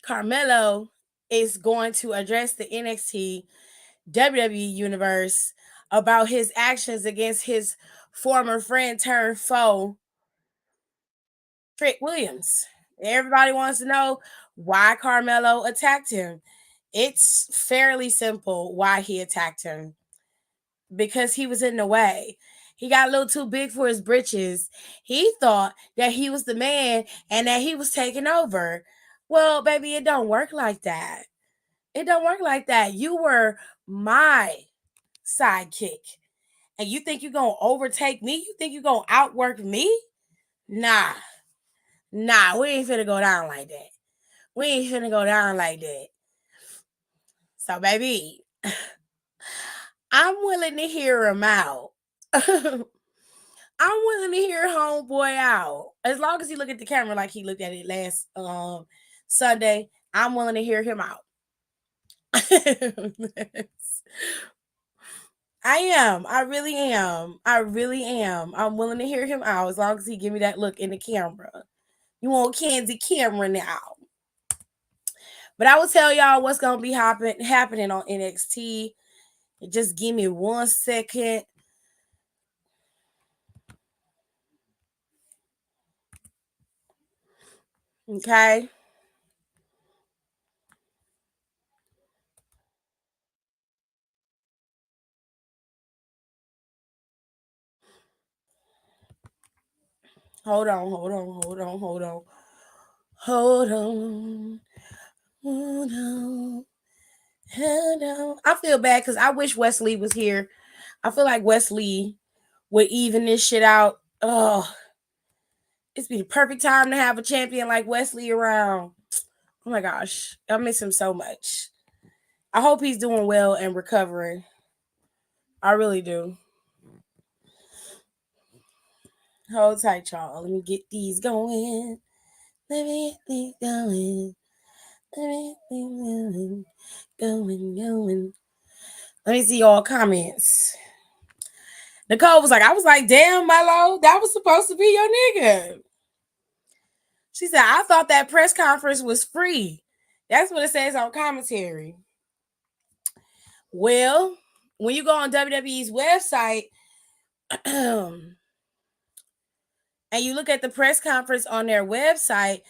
Carmelo is going to address the NXT WWE universe about his actions against his former friend turned foe, Trick Williams. Everybody wants to know why Carmelo attacked him. It's fairly simple why he attacked him. Because he was in the way. He got a little too big for his britches. He thought that he was the man and that he was taking over. Well, baby, it don't work like that. It don't work like that. You were my sidekick. And you think you're going to overtake me? You think you're going to outwork me? Nah. Nah, we ain't finna go down like that. We ain't finna go down like that. So, baby, I'm willing to hear him out. I'm willing to hear homeboy out. As long as he look at the camera like he looked at it last Sunday, I'm willing to hear him out. I am. I really am. I really am. I'm willing to hear him out as long as he give me that look in the camera. You want Kenzie camera now. But I will tell y'all what's going to be happening on NXT. Just give me 1 second. Okay. Hold on. I feel bad because I wish Wesley was here. I feel like Wesley would even this shit out. Oh, it's be the perfect time to have a champion like Wesley around. Oh my gosh, I miss him so much. I hope he's doing well and recovering. I really do. Hold tight, y'all. Let me get these going. Let me get these going. Going. Let me see all comments. Nicole was like, I was like, damn, Milo, that was supposed to be your nigga. She said, I thought that press conference was free. That's what it says on commentary. Well, when you go on WWE's website and you look at the press conference on their website,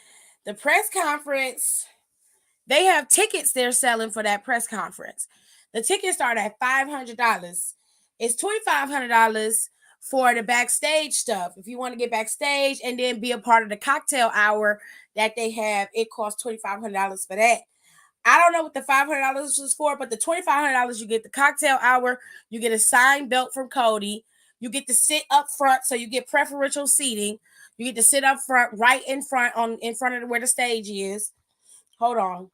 the press conference, they have tickets they're selling for that press conference. The tickets start at $500. It's $2,500 for the backstage stuff. If you want to get backstage and then be a part of the cocktail hour that they have, it costs $2,500 for that. I don't know what the $500 was for, but the $2,500 you get the cocktail hour, you get a signed belt from Cody, you get to sit up front, so you get preferential seating. You get to sit up front, right in front of where the stage is. Hold on.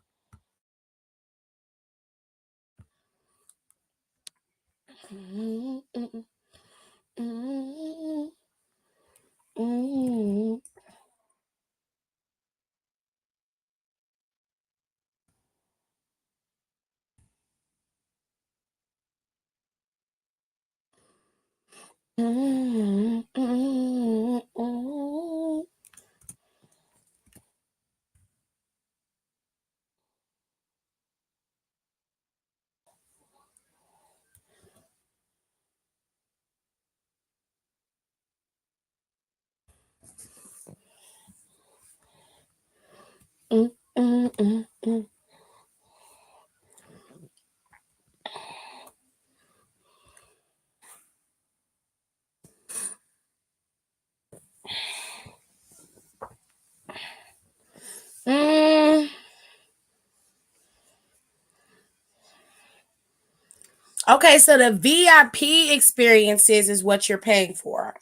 Okay, so the VIP experiences is what you're paying for.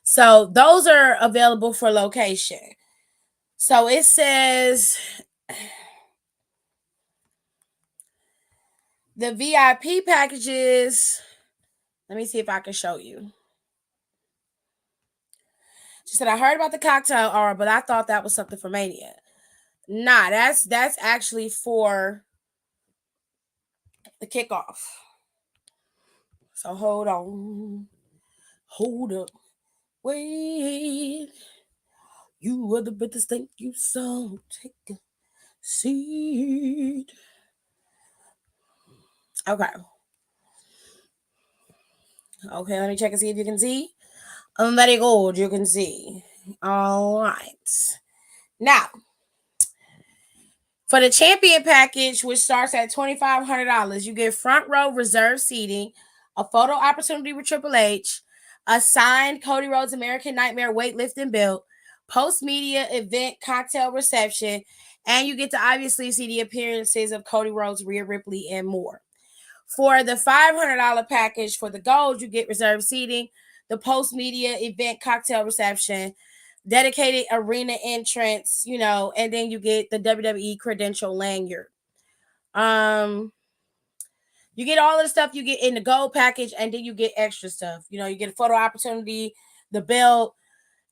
So those are available for location. So it says the VIP packages. Let me see if I can show you. She said, I heard about the cocktail hour, but I thought that was something for Mania. Nah, that's actually for the kickoff. So hold on. Hold up. Wait. You are the brothers, thank you so. Take a seat. Okay. Okay, let me check and see if you can see. Very good, you can see. All right. Now, for the champion package, which starts at $2,500, you get front row reserved seating, a photo opportunity with Triple H, a signed Cody Rhodes American Nightmare weightlifting belt, post-media event cocktail reception, and you get to obviously see the appearances of Cody Rhodes, Rhea Ripley, and more. For the $500 package for the gold, you get reserved seating, the post-media event cocktail reception, dedicated arena entrance, and then you get the WWE credential lanyard. You get all of the stuff you get in the gold package, and then you get extra stuff. You get a photo opportunity, the belt,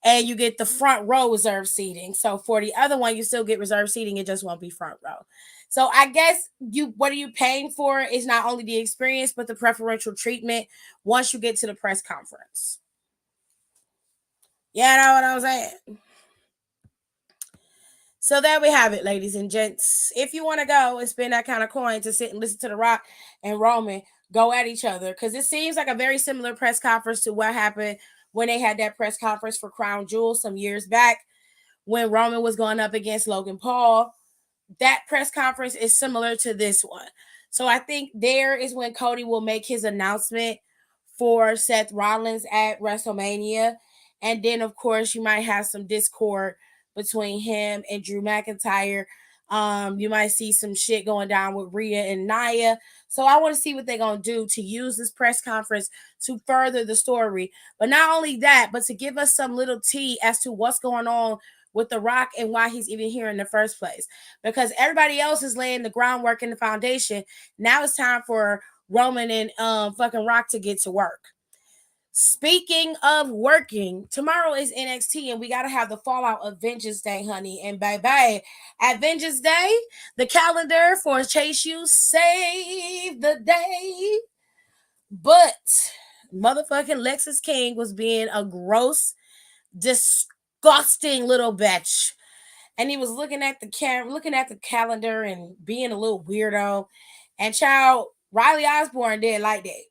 and you get the front row reserved seating. So for the other one, you still get reserved seating. It just won't be front row. So I guess what are you paying for is not only the experience, but the preferential treatment once you get to the press conference. Yeah, know what I'm saying? So there we have it, ladies and gents. If you want to go and spend that kind of coin to sit and listen to The Rock and Roman go at each other, because it seems like a very similar press conference to what happened when they had that press conference for Crown Jewel some years back when Roman was going up against Logan Paul. That press conference is similar to this one. So I think there is when Cody will make his announcement for Seth Rollins at WrestleMania. And then, of course, you might have some discord between him and Drew McIntyre. You might see some shit going down with Rhea and Nia. So I want to see what they're going to do to use this press conference to further the story. But not only that, but to give us some little tea as to what's going on with The Rock and why he's even here in the first place. Because everybody else is laying the groundwork and the foundation. Now it's time for Roman and fucking Rock to get to work. Speaking of working, tomorrow is NXT and we got to have the fallout of Vengeance Day, honey. And baby, at Vengeance Day, the calendar for Chase U save the day. But motherfucking Lexus King was being a gross, disgusting little bitch. And he was looking at the calendar and being a little weirdo. And child, Riley Osborne didn't like that.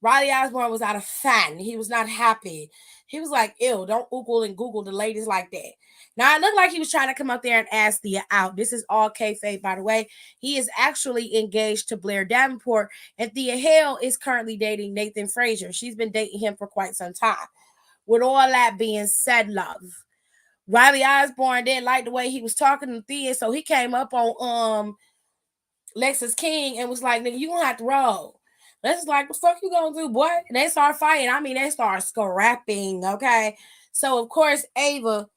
Riley Osborne was out of fan. He was not happy. He was like, ew, don't Google the ladies like that. Now, it looked like he was trying to come up there and ask Thea out. This is all kayfabe, by the way. He is actually engaged to Blair Davenport, and Thea Hale is currently dating Nathan Frazier. She's been dating him for quite some time. With all that being said, love, Riley Osborne didn't like the way he was talking to Thea, so he came up on Lexus King and was like, nigga, you gonna have to roll. Lex is like, what the fuck you gonna do, boy? And they start fighting. I mean, they start scrapping, okay? So, of course, Ava,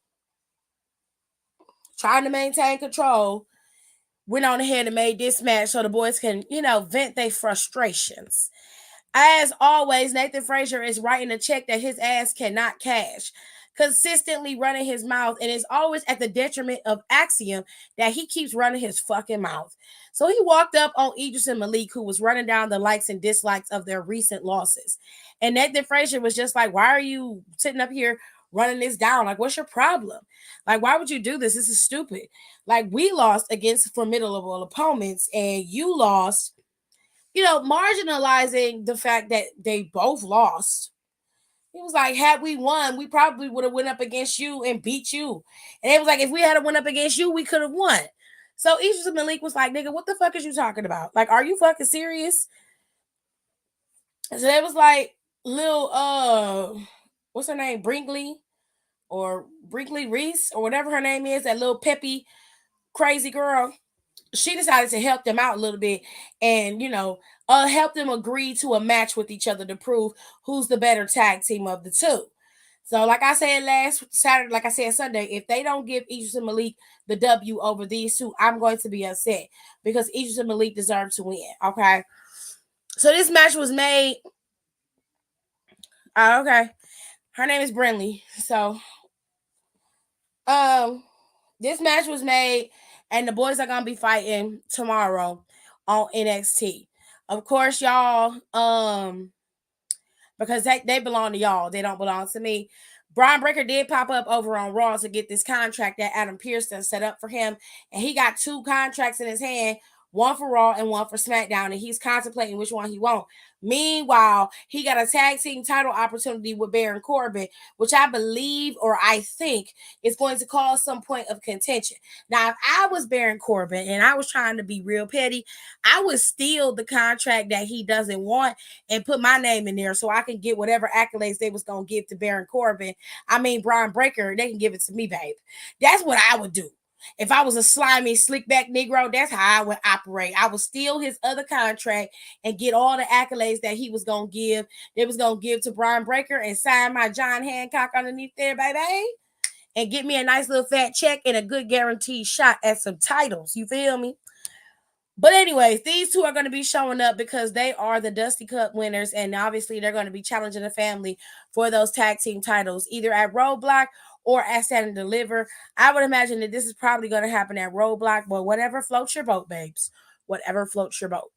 trying to maintain control, went on ahead and made this match so the boys can, vent their frustrations. As always, Nathan Frazier is writing a check that his ass cannot cash, consistently running his mouth, and it's always at the detriment of Axiom that he keeps running his fucking mouth. So he walked up on Idris and Malik, who was running down the likes and dislikes of their recent losses. And Nathan Frazier was just like, why are you sitting up here running this down? Like, what's your problem? Like, why would you do this? This is stupid. Like, we lost against formidable opponents, and you lost, marginalizing the fact that they both lost. He was like, had we won, we probably would have went up against you and beat you. And it was like, if we had went up against you, we could have won. So Idris and Malik was like, nigga, what the fuck is you talking about? Like, are you fucking serious? So it was like, what's her name? Brinkley Reese or whatever her name is, that little peppy, crazy girl. She decided to help them out a little bit and, help them agree to a match with each other to prove who's the better tag team of the two. So, like I said last Saturday, like I said Sunday, if they don't give Idris and Malik the W over these two, I'm going to be upset because Idris and Malik deserve to win. Okay. So this match was made. Okay. Her name is Brinley. So, this match was made, and the boys are gonna be fighting tomorrow on NXT. Of course, y'all, because they belong to y'all, they don't belong to me. Brian Breaker did pop up over on Raw to get this contract that Adam Pearson set up for him, and he got two contracts in his hand, one for Raw and one for SmackDown, and he's contemplating which one he wants. Meanwhile, he got a tag team title opportunity with Baron Corbin, which I believe or I think is going to cause some point of contention. Now, if I was Baron Corbin and I was trying to be real petty, I would steal the contract that he doesn't want and put my name in there so I can get whatever accolades they was going to give to Baron Corbin. I mean, Brian Breaker, they can give it to me, babe. That's what I would do. If I was a slimy, slick back Negro, that's how I would operate. I would steal his other contract and get all the accolades that he was going to give. They was going to give to Brian Breaker and sign my John Hancock underneath there, baby. And get me a nice little fat check and a good guaranteed shot at some titles. You feel me? But anyways, these two are going to be showing up because they are the Dusty Cup winners. And obviously they're going to be challenging the family for those tag team titles, either at Roadblock or at Stand and Deliver. I would imagine that this is probably going to happen at Roadblock, but whatever floats your boat, babes. Whatever floats your boat.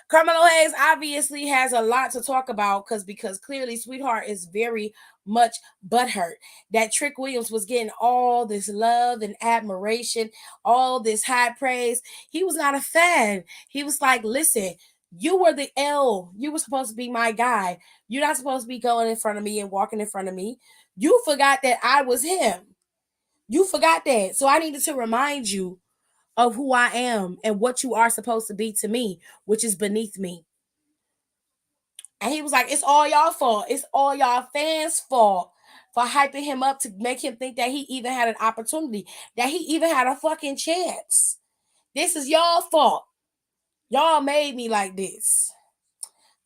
Carmelo Hayes obviously has a lot to talk about because clearly Sweetheart is very much butthurt that Trick Williams was getting all this love and admiration, all this high praise. He was not a fan. He was like, listen, you were the L. You were supposed to be my guy. You're not supposed to be going in front of me and walking in front of me. You forgot that I was him. You forgot that. So I needed to remind you of who I am and what you are supposed to be to me, which is beneath me. And he was like, it's all y'all fault. It's all y'all fans' fault for hyping him up to make him think that he even had an opportunity, that he even had a fucking chance. This is y'all fault. Y'all made me like this.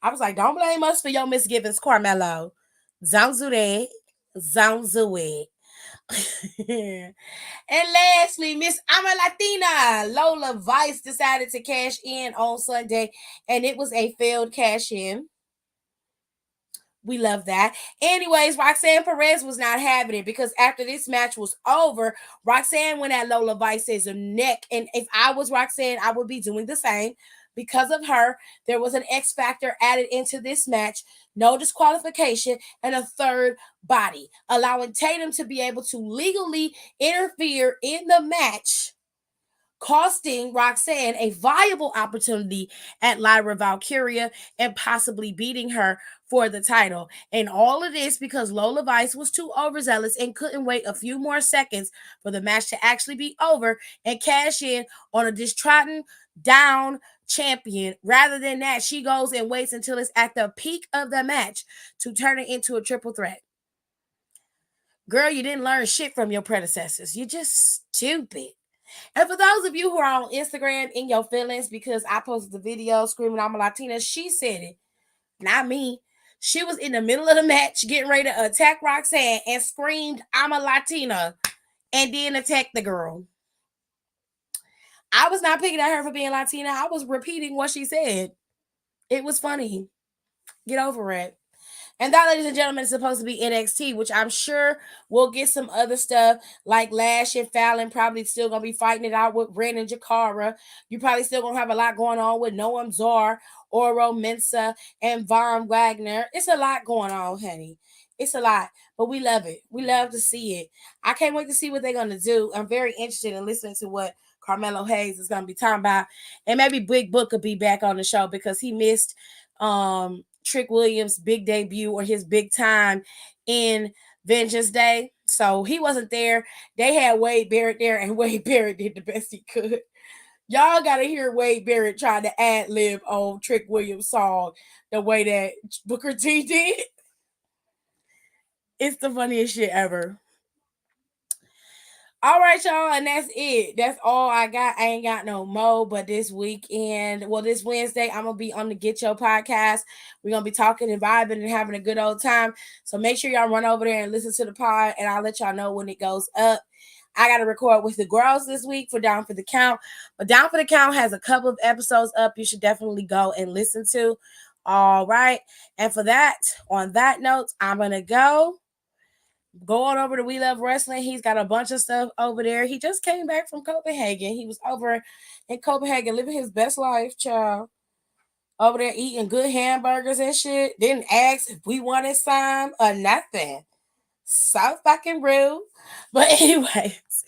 I was like, don't blame us for your misgivings, Carmelo. Don't do that. Don't do it. And lastly, Miss I'm a Latina, Lola Vice decided to cash in on Sunday, and it was a failed cash in. We love that. Anyways, Roxanne Perez was not having it because after this match was over, Roxanne went at Lola Vice's neck. And if I was Roxanne, I would be doing the same. Because of her, there was an X factor added into this match, no disqualification, and a third body, allowing Tatum to be able to legally interfere in the match, costing Roxanne a viable opportunity at Lyra Valkyria and possibly beating her for the title. And all of this because Lola Vice was too overzealous and couldn't wait a few more seconds for the match to actually be over and cash in on a distrodden down champion. Rather than that, she goes and waits until it's at the peak of the match to turn it into a triple threat. Girl, you didn't learn shit from your predecessors. You're just stupid. And for those of you who are on Instagram in your feelings because I posted the video screaming I'm a Latina, she said it, not me. She was in the middle of the match getting ready to attack Roxanne and screamed I'm a Latina and then attacked the girl. I was not picking at her for being Latina. I was repeating what she said. It was funny. Get over it. And that, ladies and gentlemen, is supposed to be NXT, which I'm sure we'll get some other stuff like Lash and Fallon probably still going to be fighting it out with Ren and Jakara. You probably still going to have a lot going on with Noam Zar, Oro Mensa, and Von Wagner. It's a lot going on, honey. It's a lot, but we love it. We love to see it. I can't wait to see what they're going to do. I'm very interested in listening to what Carmelo Hayes is going to be talking about. And maybe Big Book could be back on the show because he missed Trick Williams' big debut or his big time in Vengeance Day. So he wasn't there. They had Wade Barrett there, and Wade Barrett did the best he could. Y'all got to hear Wade Barrett try to ad-lib on Trick Williams' song the way that Booker T did. It's the funniest shit ever. All right, y'all, and that's it. That's all I got. I ain't got no more, but this weekend, well, this Wednesday, I'm going to be on the Get Your podcast. We're going to be talking and vibing and having a good old time. So make sure y'all run over there and listen to the pod, and I'll let y'all know when it goes up. I got to record with the girls this week for Down for the Count. But Down for the Count has a couple of episodes up you should definitely go and listen to. All right. And for that, on that note, I'm going to go. Going over to We Love Wrestling. He's got a bunch of stuff over there. He just came back from Copenhagen. He was over in Copenhagen living his best life, child. Over there eating good hamburgers and shit. Didn't ask if we wanted some or nothing. So fucking rude. But anyways,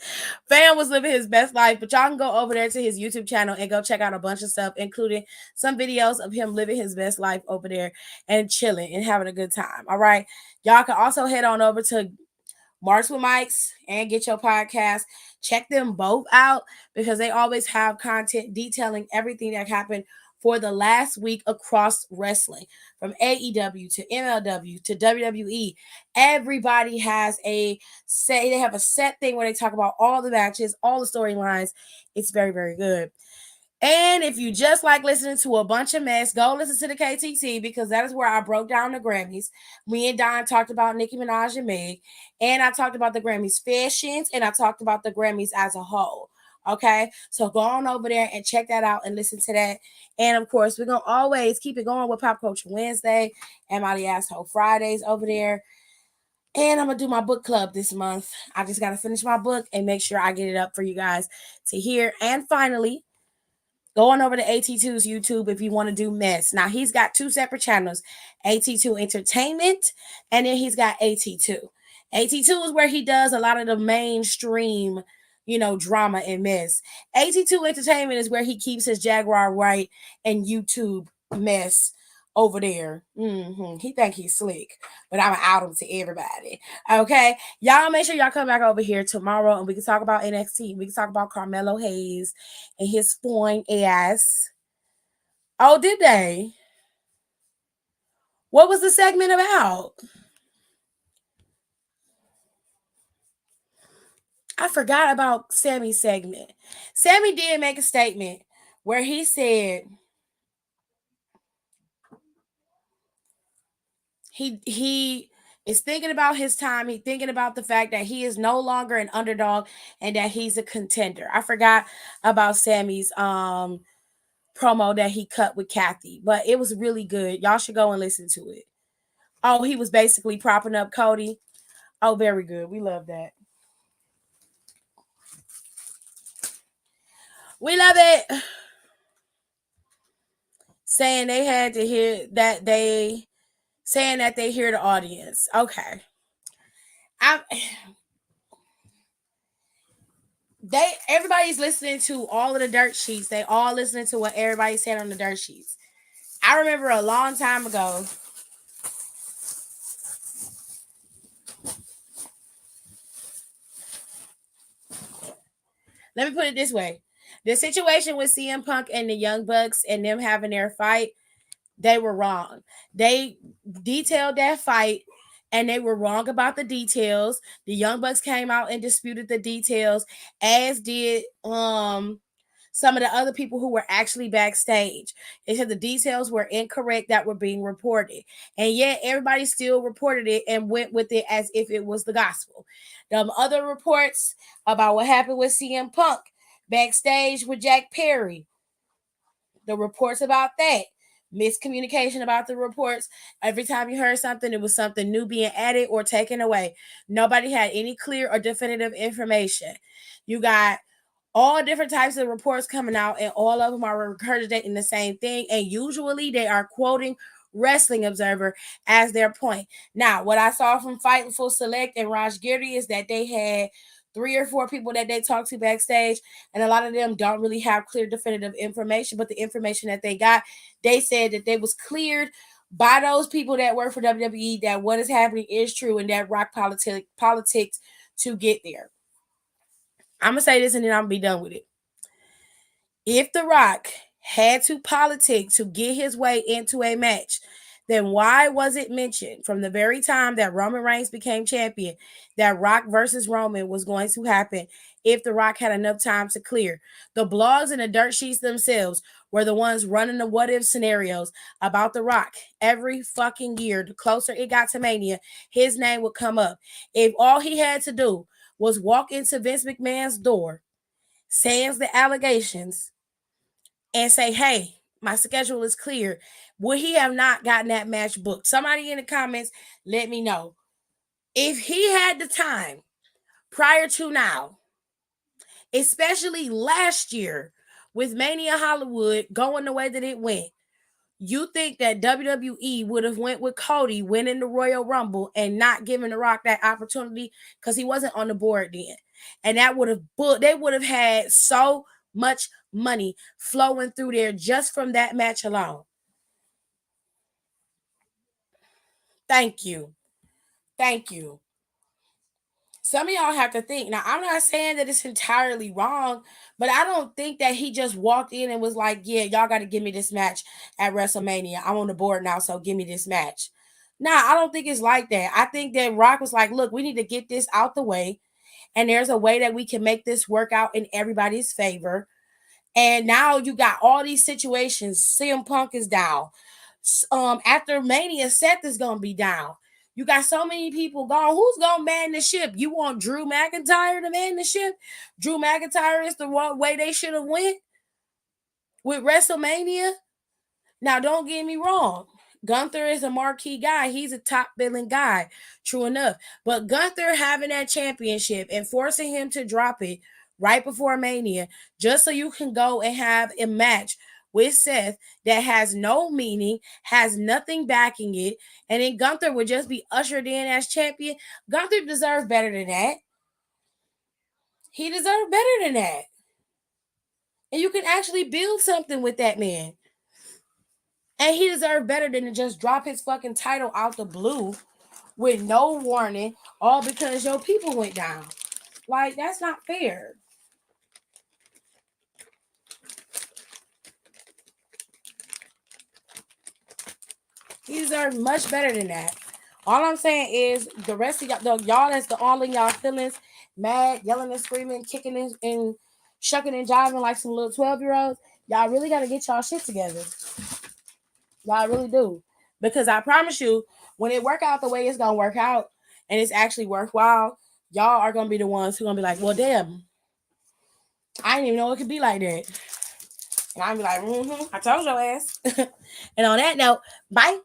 Fam was living his best life. But y'all can go over there to his YouTube channel and go check out a bunch of stuff, including some videos of him living his best life over there and chilling and having a good time. All right. Y'all can also head on over to Marks with Mikes and Get Your Podcast. Check them both out because they always have content detailing everything that happened for the last week across wrestling, from AEW to MLW to WWE. Everybody has they have a set thing where they talk about all the matches, all the storylines. It's very, very good. And if you just like listening to a bunch of mess, go listen to the KTT because that is where I broke down the Grammys. Me and Don talked about Nicki Minaj and Meg, and I talked about the Grammys fashions, and I talked about the Grammys as a whole. Okay, so go on over there and check that out and listen to that. And of course, we're gonna always keep it going with Pop Culture Wednesday and Mighty Asshole Fridays over there. And I'm gonna do my book club this month. I just gotta finish my book and make sure I get it up for you guys to hear. And finally, going over to AT2's YouTube if you want to do mess. Now, he's got two separate channels, AT2 Entertainment, and then he's got AT2. AT2 is where he does a lot of the mainstream, drama and mess. AT2 Entertainment is where he keeps his Jaguar Right and YouTube mess over there. He think he's slick, but I'm going to out him to everybody. Okay? Y'all make sure y'all come back over here tomorrow and we can talk about NXT. We can talk about Carmelo Hayes and his fine ass. Oh, did they? What was the segment about? I forgot about Sammy's segment. Sammy did make a statement where he said he is thinking about his time. He's thinking about the fact that he is no longer an underdog and that he's a contender. I forgot about Sammy's promo that he cut with Kathy, but it was really good. Y'all should go and listen to it. Oh, he was basically propping up Cody. Oh, very good. We love that. We love it. Saying they had to hear that saying that they hear the audience. Okay. I everybody's listening to all of the dirt sheets. They all listening to what everybody said on the dirt sheets. I remember a long time ago. Let me put it this way. The situation with CM Punk and the Young Bucks and them having their fight, they were wrong. They detailed that fight and they were wrong about the details. The Young Bucks came out and disputed the details, as did some of the other people who were actually backstage. They said the details were incorrect that were being reported. And yet everybody still reported it and went with it as if it was the gospel. The other reports about what happened with CM Punk backstage with Jack Perry, the reports about that, miscommunication about the reports. Every time you heard something, it was something new being added or taken away. Nobody had any clear or definitive information. You got all different types of reports coming out, and all of them are regurgitating the same thing. And usually they are quoting Wrestling Observer as their point. Now, what I saw from Fightful Select and Raj Giri is that they had 3 or 4 people that they talked to backstage, and a lot of them don't really have clear, definitive information. But the information that they got, they said that they was cleared by those people that work for WWE that what is happening is true, and that rock politics to get there. I'm gonna say this and then I'm gonna be done with it. If The Rock had to politic to get his way into a match, then why was it mentioned from the very time that Roman Reigns became champion that Rock versus Roman was going to happen if The Rock had enough time to clear? The blogs and the dirt sheets themselves were the ones running the what if scenarios about The Rock every fucking year. The closer it got to Mania, his name would come up. If all he had to do was walk into Vince McMahon's door, sans the allegations, and say, hey, my schedule is clear, would he have not gotten that match booked? Somebody in the comments, let me know. If he had the time prior to now, especially last year with Mania Hollywood going the way that it went, you think that WWE would have went with Cody winning the Royal Rumble and not giving The Rock that opportunity because he wasn't on the board then? And that would have they would have had so much money flowing through there just from that match alone. Thank you. Thank you. Some of y'all have to think. Now, I'm not saying that it's entirely wrong, but I don't think that he just walked in and was like, yeah, y'all got to give me this match at WrestleMania. I'm on the board now, so give me this match. Nah, I don't think it's like that. I think that Rock was like, look, we need to get this out the way. And there's a way that we can make this work out in everybody's favor. And now you got all these situations. CM Punk is down. After Mania, Seth is gonna be down. You got so many people gone. Who's gonna man the ship? You want Drew McIntyre to man the ship? Drew McIntyre is the way they should have went with WrestleMania. Now, don't get me wrong. Gunther is a marquee guy. He's a top billing guy. True enough. But Gunther having that championship and forcing him to drop it right before Mania, just so you can go and have a match with Seth that has no meaning, has nothing backing it, and then Gunther would just be ushered in as champion. Gunther deserved better than that. He deserved better than that. And you can actually build something with that man. And he deserved better than to just drop his fucking title out the blue with no warning, all because your people went down. Like, that's not fair. He deserved much better than that. All I'm saying is the rest of y'all that's all in y'all feelings, mad, yelling and screaming, kicking and shucking and jiving like some little 12-year-olds. Y'all really got to get y'all shit together. Y'all really do. Because I promise you, when it work out the way it's going to work out and it's actually worthwhile, y'all are going to be the ones who are going to be like, well, damn, I didn't even know it could be like that. And I'll be like, I told your ass. And on that note, bye.